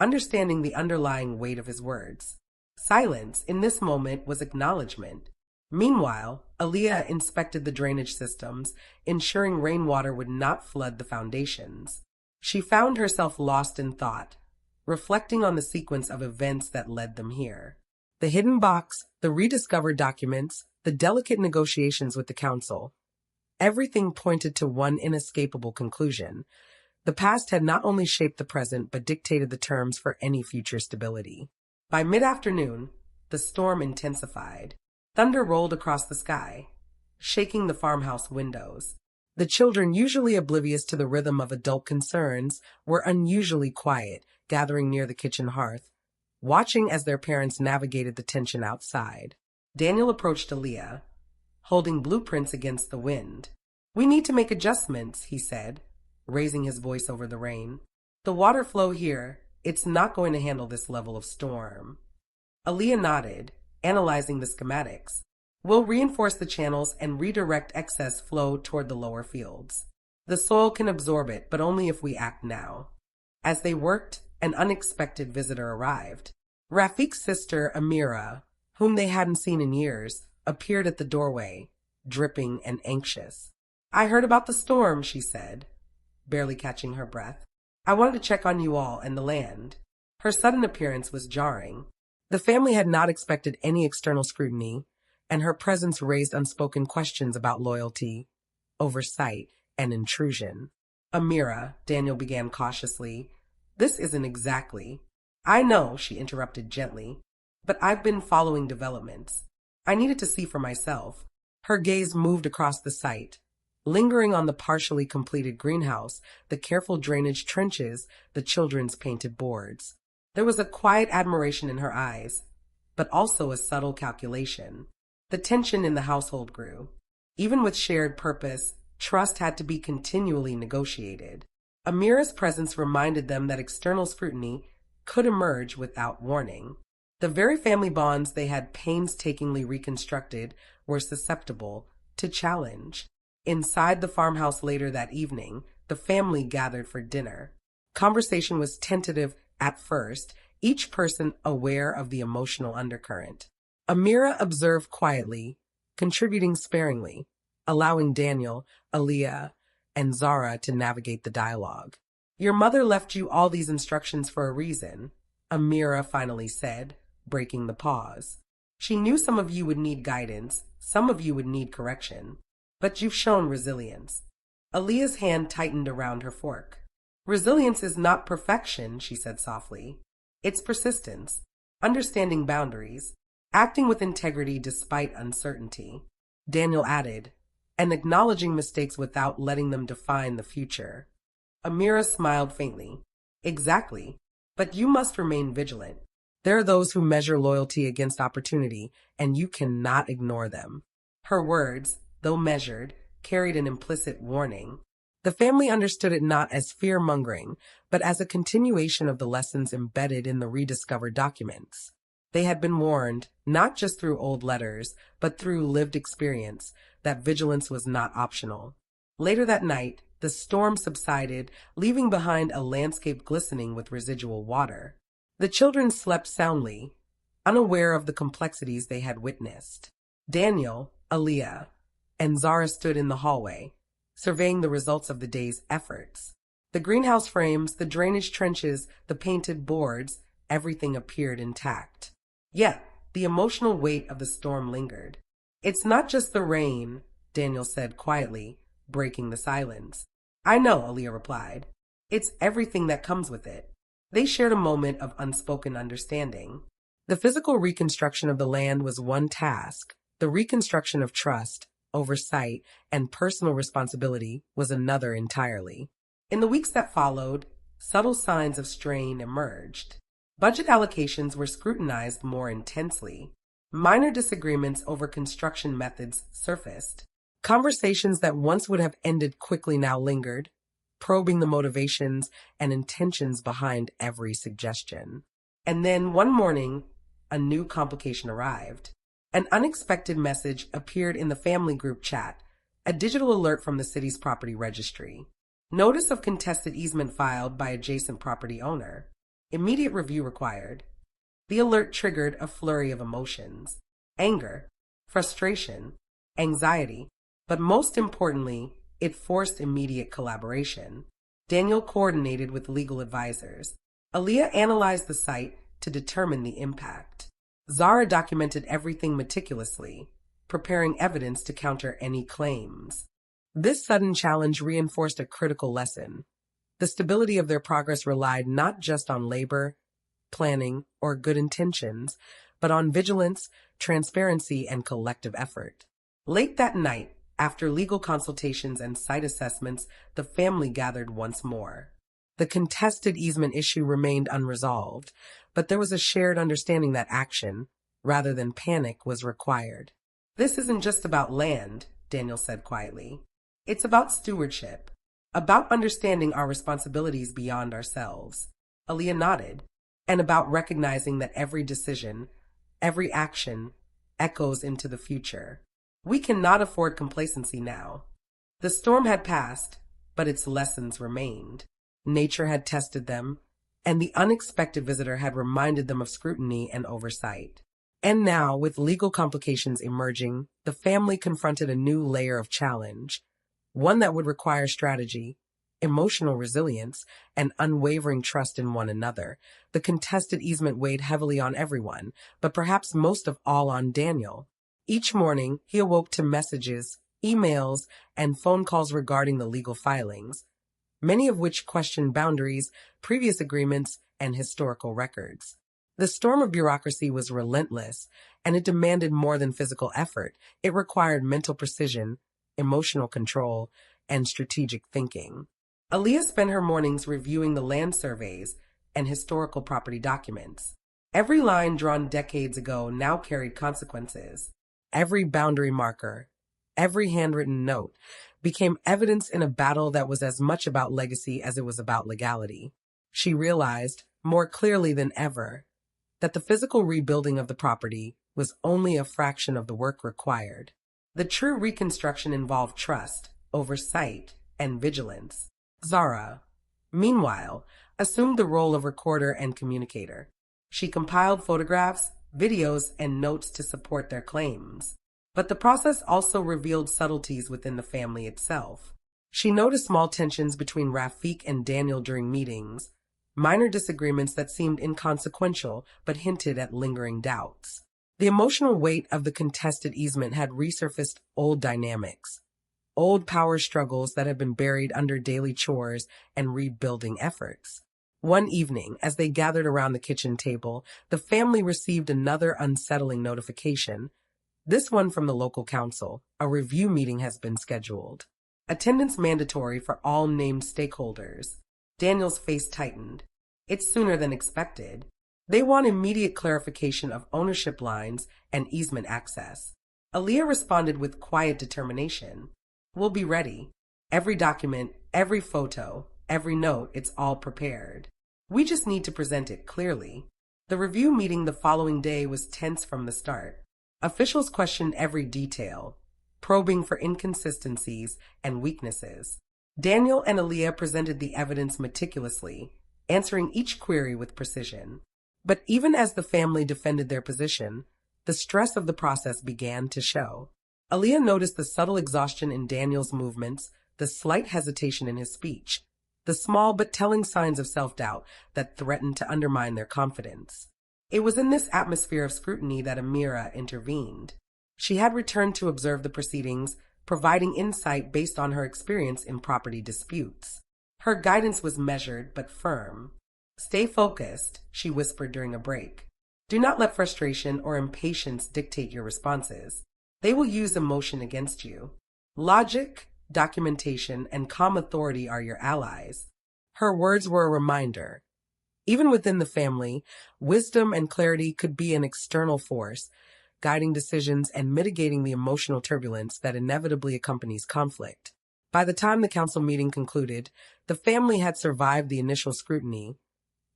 understanding the underlying weight of his words. Silence, in this moment, was acknowledgement. Meanwhile, Aaliyah inspected the drainage systems, ensuring rainwater would not flood the foundations. She found herself lost in thought, reflecting on the sequence of events that led them here. The hidden box, the rediscovered documents, the delicate negotiations with the council. Everything pointed to one inescapable conclusion. The past had not only shaped the present, but dictated the terms for any future stability. By mid-afternoon, the storm intensified. Thunder rolled across the sky, shaking the farmhouse windows. The children, usually oblivious to the rhythm of adult concerns, were unusually quiet, gathering near the kitchen hearth, watching as their parents navigated the tension outside. Daniel approached Aaliyah, holding blueprints against the wind. "We need to make adjustments," he said, raising his voice over the rain. "The water flow here, it's not going to handle this level of storm." Aaliyah nodded, analyzing the schematics. "We'll reinforce the channels and redirect excess flow toward the lower fields. The soil can absorb it, but only if we act now." As they worked, an unexpected visitor arrived. Rafiq's sister, Amira, whom they hadn't seen in years, appeared at the doorway, dripping and anxious. "I heard about the storm," she said, barely catching her breath. "I wanted to check on you all and the land." Her sudden appearance was jarring. The family had not expected any external scrutiny, and her presence raised unspoken questions about loyalty, oversight, and intrusion. "Amira," Daniel began cautiously, "this isn't exactly—" "I know," she interrupted gently, "but I've been following developments. I needed to see for myself." Her gaze moved across the site, lingering on the partially completed greenhouse, the careful drainage trenches, the children's painted boards. There was a quiet admiration in her eyes, but also a subtle calculation. The tension in the household grew. Even with shared purpose, trust had to be continually negotiated. Amira's presence reminded them that external scrutiny could emerge without warning. The very family bonds they had painstakingly reconstructed were susceptible to challenge. Inside the farmhouse later that evening, the family gathered for dinner. Conversation was tentative at first, each person aware of the emotional undercurrent. Amira observed quietly, contributing sparingly, allowing Daniel, Aaliyah, and Zara to navigate the dialogue. "Your mother left you all these instructions for a reason," Amira finally said, breaking the pause. "She knew some of you would need guidance, some of you would need correction. But you've shown resilience." Aaliyah's hand tightened around her fork. "Resilience is not perfection," she said softly. "It's persistence, understanding boundaries, acting with integrity despite uncertainty." Daniel added, "and acknowledging mistakes without letting them define the future." Amira smiled faintly. "Exactly. But you must remain vigilant. There are those who measure loyalty against opportunity, and you cannot ignore them." Her words, though measured, carried an implicit warning. The family understood it not as fear-mongering, but as a continuation of the lessons embedded in the rediscovered documents. They had been warned, not just through old letters, but through lived experience, that vigilance was not optional. Later that night, the storm subsided, leaving behind a landscape glistening with residual water. The children slept soundly, unaware of the complexities they had witnessed. Daniel, Aaliyah, and Zara stood in the hallway, surveying the results of the day's efforts. The greenhouse frames, the drainage trenches, the painted boards, everything appeared intact. Yet, the emotional weight of the storm lingered. "It's not just the rain," Daniel said quietly, breaking the silence. "I know," Aaliyah replied. "It's everything that comes with it." They shared a moment of unspoken understanding. The physical reconstruction of the land was one task. The reconstruction of trust, oversight, and personal responsibility was another entirely. In the weeks that followed, subtle signs of strain emerged. Budget allocations were scrutinized more intensely. Minor disagreements over construction methods surfaced. Conversations that once would have ended quickly now lingered, probing the motivations and intentions behind every suggestion. And then one morning, a new complication arrived. An unexpected message appeared in the family group chat, a digital alert from the city's property registry. Notice of contested easement filed by adjacent property owner. Immediate review required. The alert triggered a flurry of emotions: anger, frustration, anxiety, but most importantly, it forced immediate collaboration. Daniel coordinated with legal advisors. Aaliyah analyzed the site to determine the impact. Zara documented everything meticulously, preparing evidence to counter any claims. This sudden challenge reinforced a critical lesson. The stability of their progress relied not just on labor, planning, or good intentions, but on vigilance, transparency, and collective effort. Late that night, after legal consultations and site assessments, the family gathered once more. The contested easement issue remained unresolved, but there was a shared understanding that action, rather than panic, was required. "This isn't just about land," Daniel said quietly. "It's about stewardship, about understanding our responsibilities beyond ourselves." Aaliyah nodded. "And about recognizing that every decision, every action, echoes into the future. We cannot afford complacency now." The storm had passed, but its lessons remained. Nature had tested them, and the unexpected visitor had reminded them of scrutiny and oversight. And now, with legal complications emerging, the family confronted a new layer of challenge, one that would require strategy, emotional resilience, and unwavering trust in one another. The contested easement weighed heavily on everyone, but perhaps most of all on Daniel. Each morning, he awoke to messages, emails, and phone calls regarding the legal filings, many of which questioned boundaries, previous agreements, and historical records. The storm of bureaucracy was relentless, and it demanded more than physical effort. It required mental precision, emotional control, and strategic thinking. Aaliyah spent her mornings reviewing the land surveys and historical property documents. Every line drawn decades ago now carried consequences. Every boundary marker, every handwritten note, became evidence in a battle that was as much about legacy as it was about legality. She realized, more clearly than ever, that the physical rebuilding of the property was only a fraction of the work required. The true reconstruction involved trust, oversight, and vigilance. Zara, meanwhile, assumed the role of recorder and communicator. She compiled photographs, videos, and notes to support their claims. But the process also revealed subtleties within the family itself. She noticed small tensions between Rafiq and Daniel during meetings, minor disagreements that seemed inconsequential but hinted at lingering doubts. The emotional weight of the contested easement had resurfaced old dynamics, old power struggles that had been buried under daily chores and rebuilding efforts. One evening, as they gathered around the kitchen table, the family received another unsettling notification. This one from the local council. A review meeting has been scheduled. Attendance mandatory for all named stakeholders. Daniel's face tightened. It's sooner than expected. They want immediate clarification of ownership lines and easement access. Aaliyah responded with quiet determination. "We'll be ready. Every document, every photo, every note, it's all prepared. We just need to present it clearly." The review meeting the following day was tense from the start. Officials questioned every detail, probing for inconsistencies and weaknesses. Daniel and Aaliyah presented the evidence meticulously, answering each query with precision. But even as the family defended their position, the stress of the process began to show. Aaliyah noticed the subtle exhaustion in Daniel's movements, the slight hesitation in his speech, the small but telling signs of self-doubt that threatened to undermine their confidence. It was in this atmosphere of scrutiny that Amira intervened. She had returned to observe the proceedings, providing insight based on her experience in property disputes. Her guidance was measured but firm. "Stay focused," she whispered during a break. "Do not let frustration or impatience dictate your responses. They will use emotion against you. Logic, documentation, and calm authority are your allies." Her words were a reminder. Even within the family, wisdom and clarity could be an external force, guiding decisions and mitigating the emotional turbulence that inevitably accompanies conflict. By the time the council meeting concluded, the family had survived the initial scrutiny,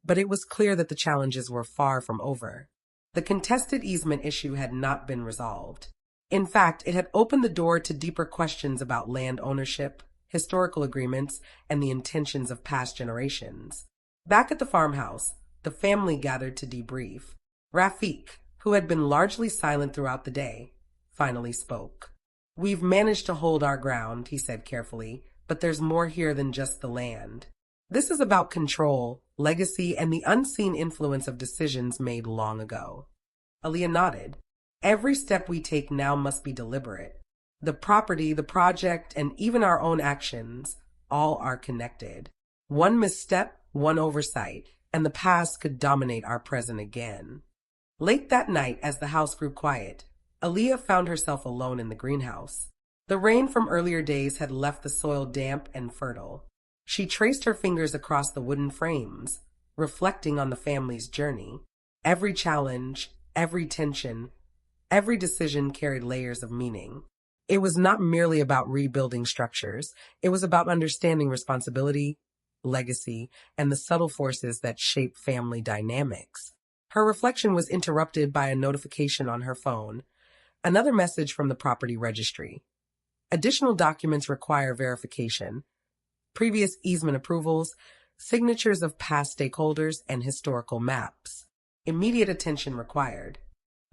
but it was clear that the challenges were far from over. The contested easement issue had not been resolved. In fact, it had opened the door to deeper questions about land ownership, historical agreements, and the intentions of past generations. Back at the farmhouse, the family gathered to debrief. Rafiq, who had been largely silent throughout the day, finally spoke. "We've managed to hold our ground," he said carefully, "but there's more here than just the land. This is about control, legacy, and the unseen influence of decisions made long ago." Aaliyah nodded. "Every step we take now must be deliberate. The property, the project, and even our own actions, all are connected. One misstep, one oversight, and the past could dominate our present again." Late that night, as the house grew quiet, Aaliyah found herself alone in the greenhouse. The rain from earlier days had left the soil damp and fertile. She traced her fingers across the wooden frames, reflecting on the family's journey. Every challenge, every tension, every decision carried layers of meaning. It was not merely about rebuilding structures. It was about understanding responsibility, legacy, and the subtle forces that shape family dynamics. Her reflection was interrupted by a notification on her phone, another message from the property registry. Additional documents require verification: previous easement approvals, signatures of past stakeholders, and historical maps. Immediate attention required.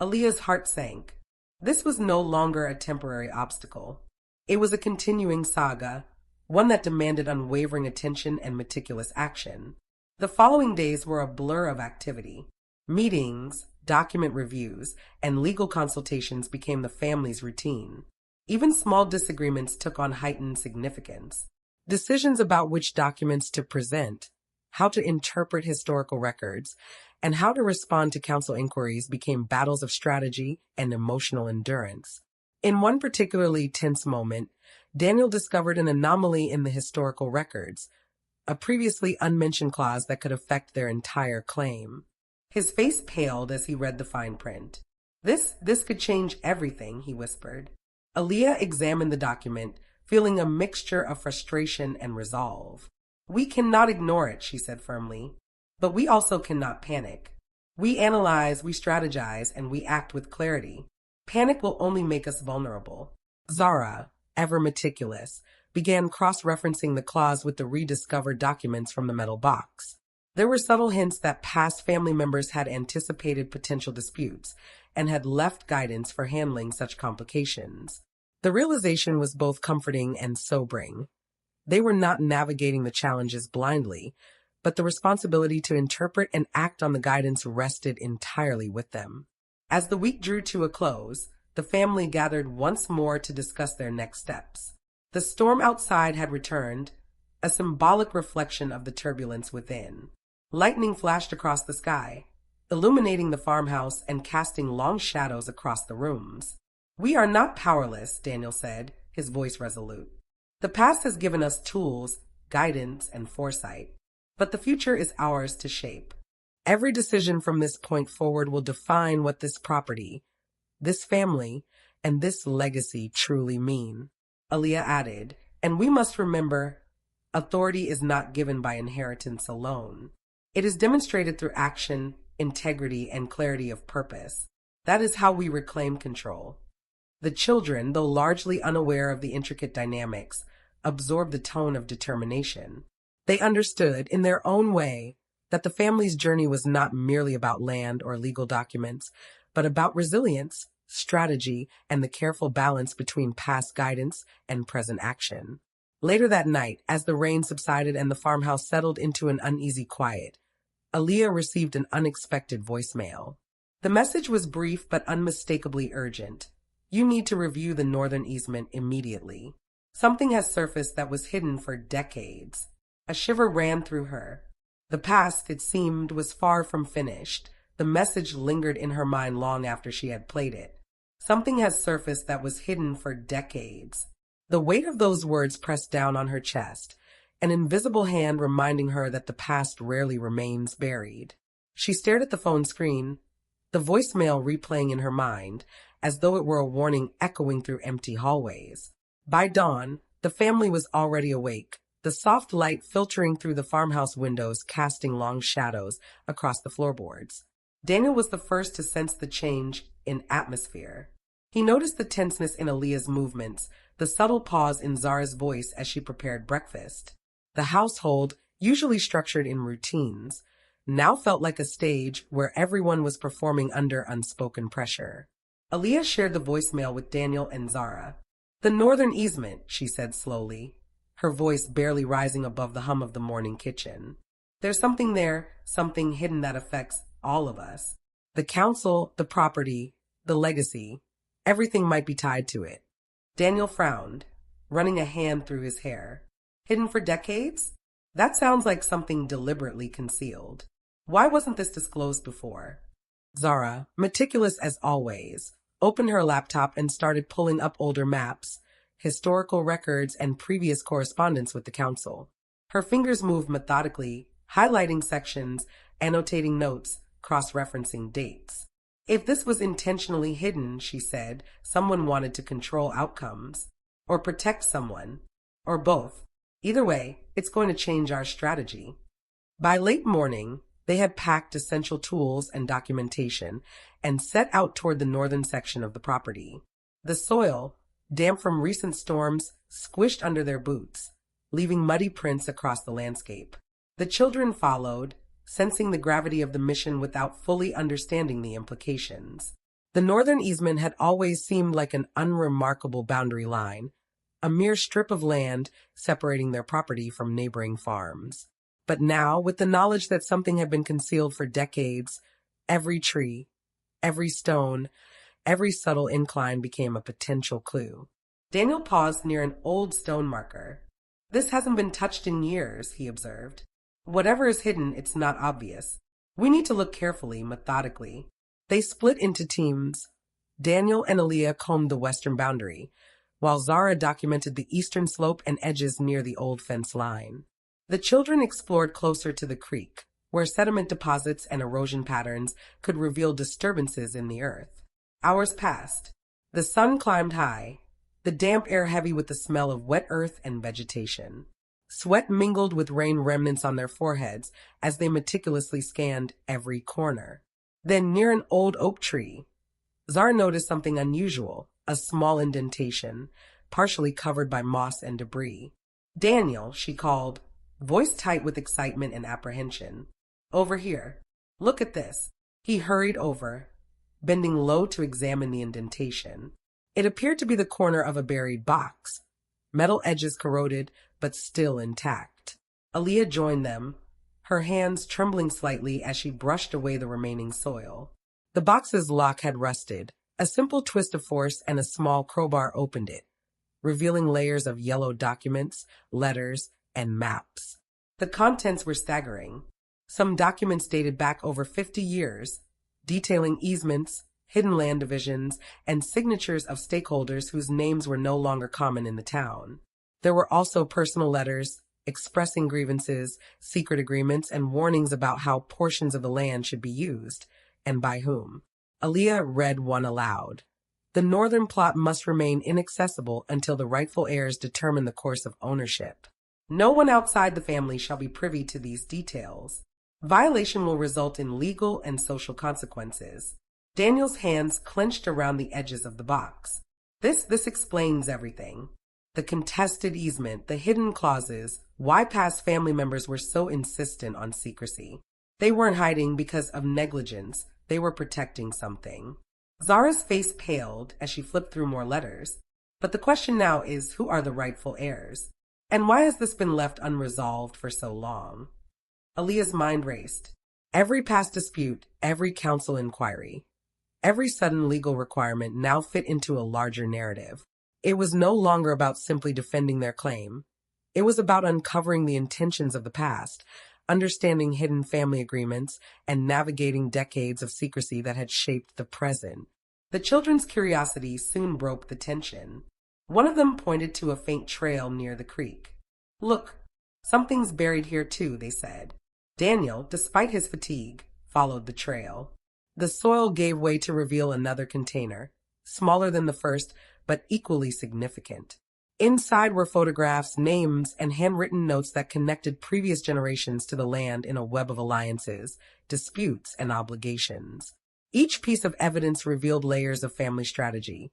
Aaliyah's heart sank. This was no longer a temporary obstacle. It was a continuing saga, one that demanded unwavering attention and meticulous action. The following days were a blur of activity. Meetings, document reviews, and legal consultations became the family's routine. Even small disagreements took on heightened significance. Decisions about which documents to present, how to interpret historical records, and how to respond to council inquiries became battles of strategy and emotional endurance. In one particularly tense moment, Daniel discovered an anomaly in the historical records, a previously unmentioned clause that could affect their entire claim. His face paled as he read the fine print. This could change everything," he whispered. Aaliyah examined the document, feeling a mixture of frustration and resolve. "We cannot ignore it," she said firmly, "but we also cannot panic. We analyze, we strategize, and we act with clarity. Panic will only make us vulnerable." Zara, ever meticulous, began cross-referencing the clause with the rediscovered documents from the metal box. There were subtle hints that past family members had anticipated potential disputes and had left guidance for handling such complications. The realization was both comforting and sobering. They were not navigating the challenges blindly, but the responsibility to interpret and act on the guidance rested entirely with them. As the week drew to a close, the family gathered once more to discuss their next steps. The storm outside had returned, a symbolic reflection of the turbulence within. Lightning flashed across the sky, illuminating the farmhouse and casting long shadows across the rooms. "We are not powerless," Daniel said, his voice resolute. "The past has given us tools, guidance, and foresight, but the future is ours to shape. Every decision from this point forward will define what this property, this family, and this legacy truly mean." Aaliyah added, "And we must remember, authority is not given by inheritance alone. It is demonstrated through action, integrity, and clarity of purpose. That is how we reclaim control." The children, though largely unaware of the intricate dynamics, absorbed the tone of determination. They understood, in their own way, that the family's journey was not merely about land or legal documents, but about resilience, strategy, and the careful balance between past guidance and present action. Later that night, as the rain subsided and the farmhouse settled into an uneasy quiet, Aaliyah received an unexpected voicemail. The message was brief but unmistakably urgent. "You need to review the northern easement immediately. Something has surfaced that was hidden for decades." A shiver ran through her. The past, it seemed, was far from finished. The message lingered in her mind long after she had played it. Something has surfaced that was hidden for decades. The weight of those words pressed down on her chest, an invisible hand reminding her that the past rarely remains buried. She stared at the phone screen, the voicemail replaying in her mind, as though it were a warning echoing through empty hallways. By dawn, the family was already awake, the soft light filtering through the farmhouse windows casting long shadows across the floorboards. Daniel was the first to sense the change in atmosphere. He noticed the tenseness in Aaliyah's movements, the subtle pause in Zara's voice as she prepared breakfast. The household, usually structured in routines, now felt like a stage where everyone was performing under unspoken pressure. Aaliyah shared the voicemail with Daniel and Zara. "The northern easement," she said slowly, her voice barely rising above the hum of the morning kitchen. "There's something there, something hidden that affects all of us. The council, the property, the legacy, everything might be tied to it." Daniel frowned, running a hand through his hair. "Hidden for decades? That sounds like something deliberately concealed. Why wasn't this disclosed before?" Zara, meticulous as always, opened her laptop and started pulling up older maps, historical records, and previous correspondence with the council. Her fingers moved methodically, highlighting sections, annotating notes, cross-referencing dates. "If this was intentionally hidden," she said, "someone wanted to control outcomes. Or protect someone. Or both. Either way, it's going to change our strategy." By late morning, they had packed essential tools and documentation and set out toward the northern section of the property. The soil, damp from recent storms, squished under their boots, leaving muddy prints across the landscape. The children followed, sensing the gravity of the mission without fully understanding the implications. The northern easement had always seemed like an unremarkable boundary line, a mere strip of land separating their property from neighboring farms. But now, with the knowledge that something had been concealed for decades, every tree, every stone, every subtle incline became a potential clue. Daniel paused near an old stone marker. "This hasn't been touched in years," he observed. "Whatever is hidden, it's not obvious. We need to look carefully, methodically." They split into teams. Daniel and Aaliyah combed the western boundary, while Zara documented the eastern slope and edges near the old fence line. The children explored closer to the creek, where sediment deposits and erosion patterns could reveal disturbances in the earth. Hours passed. The sun climbed high, the damp air heavy with the smell of wet earth and vegetation. Sweat mingled with rain remnants on their foreheads as they meticulously scanned every corner. Then, near an old oak tree, Zara noticed something unusual, a small indentation, partially covered by moss and debris. "Daniel," she called, voice tight with excitement and apprehension. "Over here. Look at this." He hurried over, bending low to examine the indentation. It appeared to be the corner of a buried box, metal edges corroded but still intact. Aaliyah joined them, her hands trembling slightly as she brushed away the remaining soil. The box's lock had rusted. A simple twist of force and a small crowbar opened it, revealing layers of yellow documents, letters, and maps. The contents were staggering. Some documents dated back over 50 years, detailing easements, hidden land divisions, and signatures of stakeholders whose names were no longer common in the town. There were also personal letters expressing grievances, secret agreements, and warnings about how portions of the land should be used, and by whom. Aaliyah read one aloud. "The northern plot must remain inaccessible until the rightful heirs determine the course of ownership. No one outside the family shall be privy to these details. Violation will result in legal and social consequences." Daniel's hands clenched around the edges of the box. This explains everything. The contested easement, the hidden clauses, why past family members were so insistent on secrecy. They weren't hiding because of negligence. They were protecting something. Zara's face paled as she flipped through more letters. But the question now is, who are the rightful heirs? And why has this been left unresolved for so long? Aaliyah's mind raced. Every past dispute, every council inquiry, every sudden legal requirement now fit into a larger narrative. It was no longer about simply defending their claim. It was about uncovering the intentions of the past, understanding hidden family agreements, and navigating decades of secrecy that had shaped the present. The children's curiosity soon broke the tension. One of them pointed to a faint trail near the creek. "Look, something's buried here too," they said. Daniel, despite his fatigue, followed the trail. The soil gave way to reveal another container, smaller than the first, but equally significant. Inside were photographs, names, and handwritten notes that connected previous generations to the land in a web of alliances, disputes, and obligations. Each piece of evidence revealed layers of family strategy,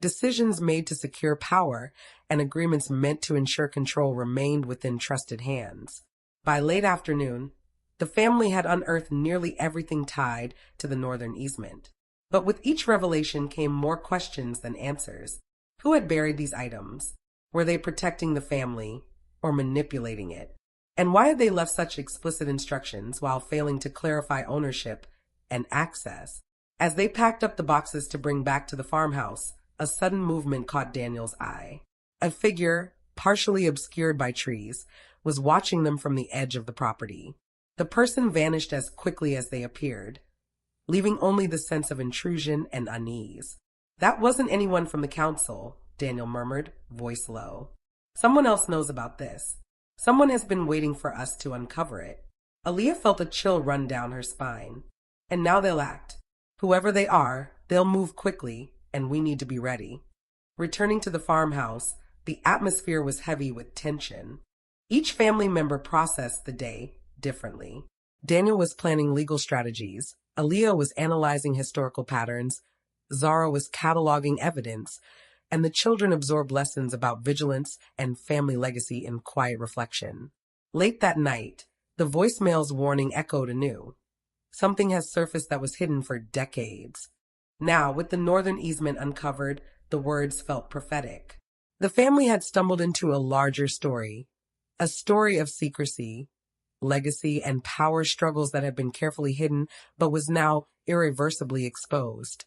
decisions made to secure power, and agreements meant to ensure control remained within trusted hands. By late afternoon, the family had unearthed nearly everything tied to the northern easement. But with each revelation came more questions than answers. Who had buried these items? Were they protecting the family or manipulating it? And why had they left such explicit instructions while failing to clarify ownership and access? As they packed up the boxes to bring back to the farmhouse, a sudden movement caught Daniel's eye. A figure, partially obscured by trees, was watching them from the edge of the property. The person vanished as quickly as they appeared, leaving only the sense of intrusion and unease. That wasn't anyone from the council, Daniel murmured, voice low. Someone else knows about this. Someone has been waiting for us to uncover it. Aaliyah felt a chill run down her spine. And now they'll act. Whoever they are, they'll move quickly, and we need to be ready. Returning to the farmhouse, the atmosphere was heavy with tension. Each family member processed the day differently. Daniel was planning legal strategies. Aaliyah was analyzing historical patterns. Zara was cataloging evidence. And the children absorbed lessons about vigilance and family legacy in quiet reflection. Late that night, the voicemail's warning echoed anew. Something has surfaced that was hidden for decades. Now, with the northern easement uncovered, the words felt prophetic. The family had stumbled into a larger story, a story of secrecy, legacy, and power struggles that had been carefully hidden but was now irreversibly exposed.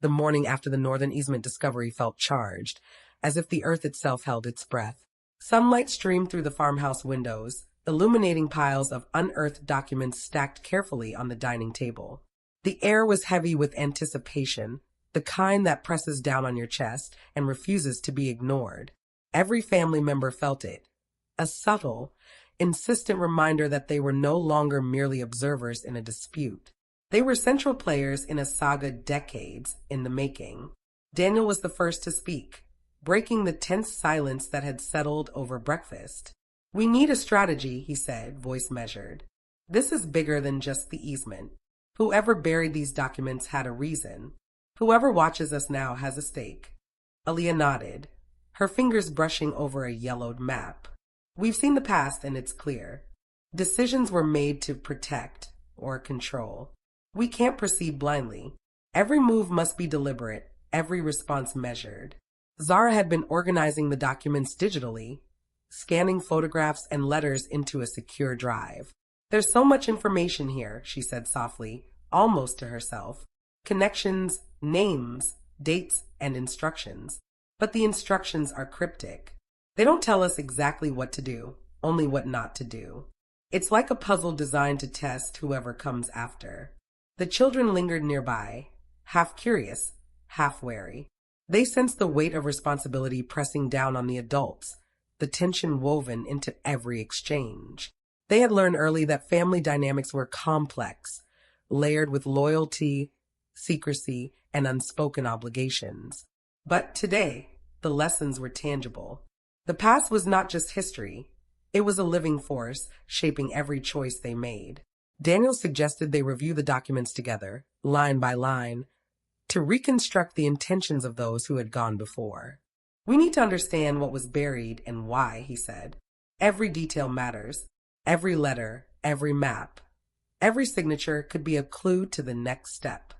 The morning after the northern easement discovery felt charged, as if the earth itself held its breath. Sunlight streamed through the farmhouse windows, illuminating piles of unearthed documents stacked carefully on the dining table. The air was heavy with anticipation, the kind that presses down on your chest and refuses to be ignored. Every family member felt it, a subtle, insistent reminder that they were no longer merely observers in a dispute. They were central players in a saga decades in the making. Daniel was the first to speak, breaking the tense silence that had settled over breakfast. "We need a strategy," he said, voice measured. "This is bigger than just the easement. Whoever buried these documents had a reason. Whoever watches us now has a stake." Aaliyah nodded, her fingers brushing over a yellowed map. "We've seen the past and it's clear. Decisions were made to protect or control. We can't proceed blindly. Every move must be deliberate, every response measured." Zara had been organizing the documents digitally, scanning photographs and letters into a secure drive. "There's so much information here," she said softly, almost to herself. "Connections, names, dates, and instructions. But the instructions are cryptic. They don't tell us exactly what to do, only what not to do. It's like a puzzle designed to test whoever comes after." The children lingered nearby, half curious, half wary. They sensed the weight of responsibility pressing down on the adults, the tension woven into every exchange. They had learned early that family dynamics were complex, layered with loyalty, secrecy, and unspoken obligations. But today, the lessons were tangible. The past was not just history. It was a living force, shaping every choice they made. Daniel suggested they review the documents together, line by line, to reconstruct the intentions of those who had gone before. "We need to understand what was buried and why," he said. "Every detail matters. Every letter, every map, every signature could be a clue to the next step."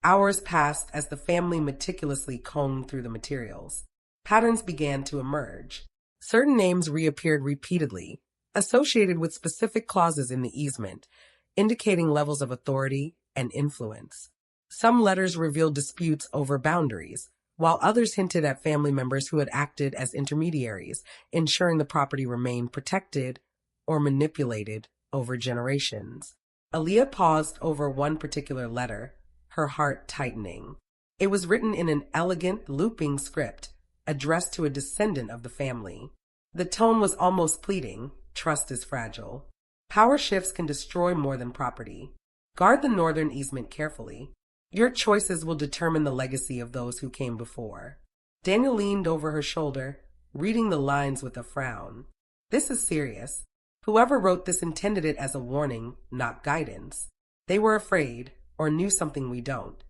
Hours passed as the family meticulously combed through the materials. Patterns began to emerge. Certain names reappeared repeatedly, associated with specific clauses in the easement, indicating levels of authority and influence. Some letters revealed disputes over boundaries, while others hinted at family members who had acted as intermediaries, ensuring the property remained protected or manipulated over generations. Aaliyah paused over one particular letter, her heart tightening. It was written in an elegant, looping script, addressed to a descendant of the family. The tone was almost pleading. "Trust is fragile. Power shifts can destroy more than property. Guard the northern easement carefully. Your choices will determine the legacy of those who came before." Daniel leaned over her shoulder, reading the lines with a frown. This is serious. Whoever wrote this intended it as a warning, not guidance. They were afraid, or knew something we don't.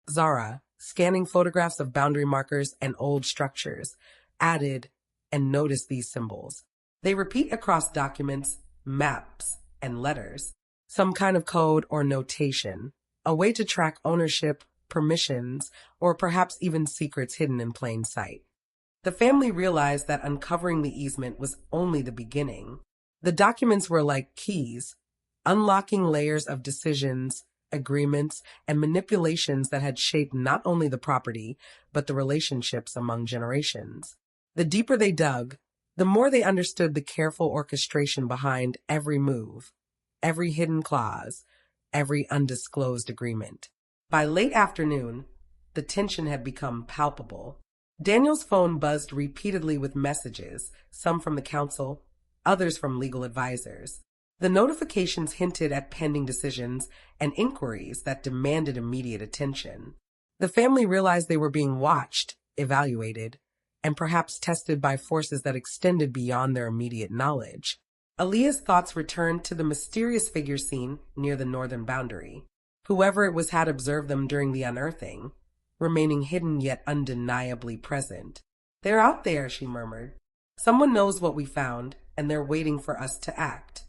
Zara, scanning photographs of boundary markers and old structures, added and noticed these symbols. They repeat across documents, maps, and letters. Some kind of code or notation, a way to track ownership, permissions, or perhaps even secrets hidden in plain sight. The family realized that uncovering the easement was only the beginning. The documents were like keys, unlocking layers of decisions, agreements, and manipulations that had shaped not only the property, but the relationships among generations. The deeper they dug, the more they understood the careful orchestration behind every move, every hidden clause, every undisclosed agreement. By late afternoon, the tension had become palpable. Daniel's phone buzzed repeatedly with messages, some from the council, others from legal advisors. The notifications hinted at pending decisions and inquiries that demanded immediate attention. The family realized they were being watched, evaluated, and perhaps tested by forces that extended beyond their immediate knowledge. Aaliyah's thoughts returned to the mysterious figure seen near the northern boundary. Whoever it was had observed them during the unearthing, remaining hidden yet undeniably present. "They're out there," she murmured. "Someone knows what we found, and they're waiting for us to act."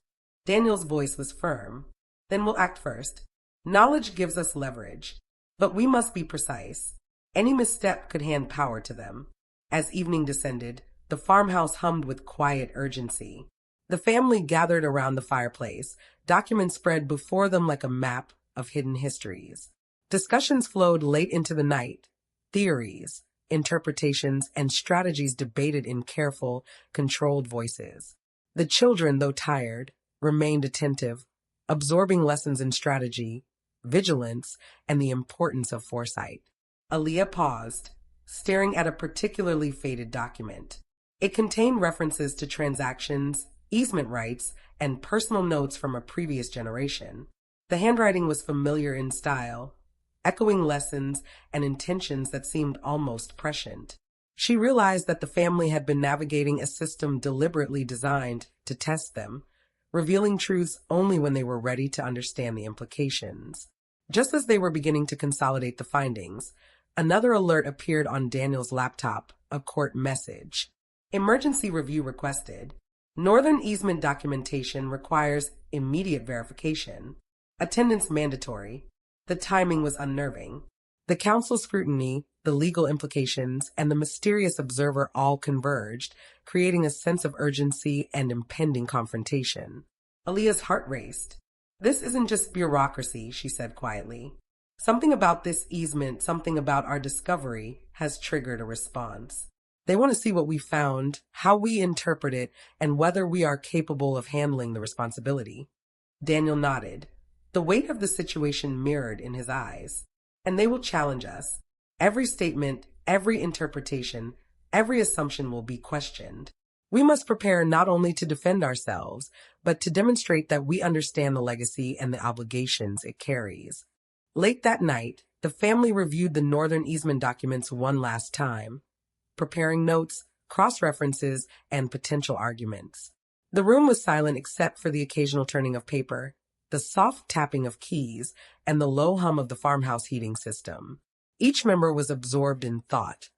Daniel's voice was firm. "Then we'll act first. Knowledge gives us leverage, but we must be precise. Any misstep could hand power to them." As evening descended, the farmhouse hummed with quiet urgency. The family gathered around the fireplace, documents spread before them like a map of hidden histories. Discussions flowed late into the night, theories, interpretations, and strategies debated in careful, controlled voices. The children, though tired, remained attentive, absorbing lessons in strategy, vigilance, and the importance of foresight. Aaliyah paused, staring at a particularly faded document. It contained references to transactions, easement rights, and personal notes from a previous generation. The handwriting was familiar in style, echoing lessons and intentions that seemed almost prescient. She realized that the family had been navigating a system deliberately designed to test them, revealing truths only when they were ready to understand the implications. Just as they were beginning to consolidate the findings, another alert appeared on Daniel's laptop, a court message. "Emergency review requested. Northern easement documentation requires immediate verification. Attendance mandatory." The timing was unnerving. The council's scrutiny, the legal implications, and the mysterious observer all converged, creating a sense of urgency and impending confrontation. Aaliyah's heart raced. "This isn't just bureaucracy," she said quietly. "Something about this easement, something about our discovery, has triggered a response. They want to see what we found, how we interpret it, and whether we are capable of handling the responsibility." Daniel nodded. The weight of the situation mirrored in his eyes. "And they will challenge us. Every statement, every interpretation, every assumption will be questioned. We must prepare not only to defend ourselves, but to demonstrate that we understand the legacy and the obligations it carries." Late that night, the family reviewed the Northern easement documents one last time, preparing notes, cross-references, and potential arguments. The room was silent except for the occasional turning of paper, the soft tapping of keys, and the low hum of the farmhouse heating system. Each member was absorbed in thought,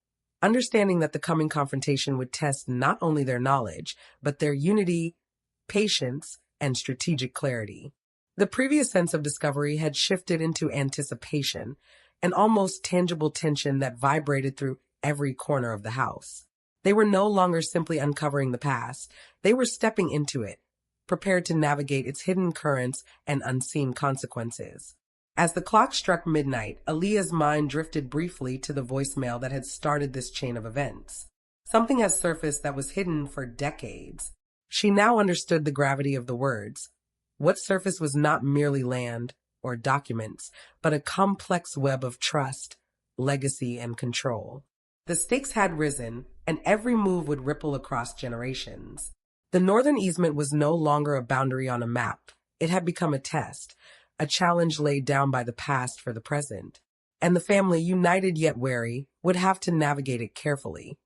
understanding that the coming confrontation would test not only their knowledge, but their unity, patience, and strategic clarity. The previous sense of discovery had shifted into anticipation, an almost tangible tension that vibrated through every corner of the house. They were no longer simply uncovering the past, they were stepping into it, prepared to navigate its hidden currents and unseen consequences. As the clock struck midnight, Aaliyah's mind drifted briefly to the voicemail that had started this chain of events. Something had surfaced that was hidden for decades. She now understood the gravity of the words. What surfaced was not merely land or documents, but a complex web of trust, legacy, and control. The stakes had risen, and every move would ripple across generations. The Northern easement was no longer a boundary on a map. It had become a test, a challenge laid down by the past for the present. And the family, united yet wary, would have to navigate it carefully,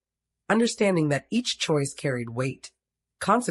understanding that each choice carried weight, consequences,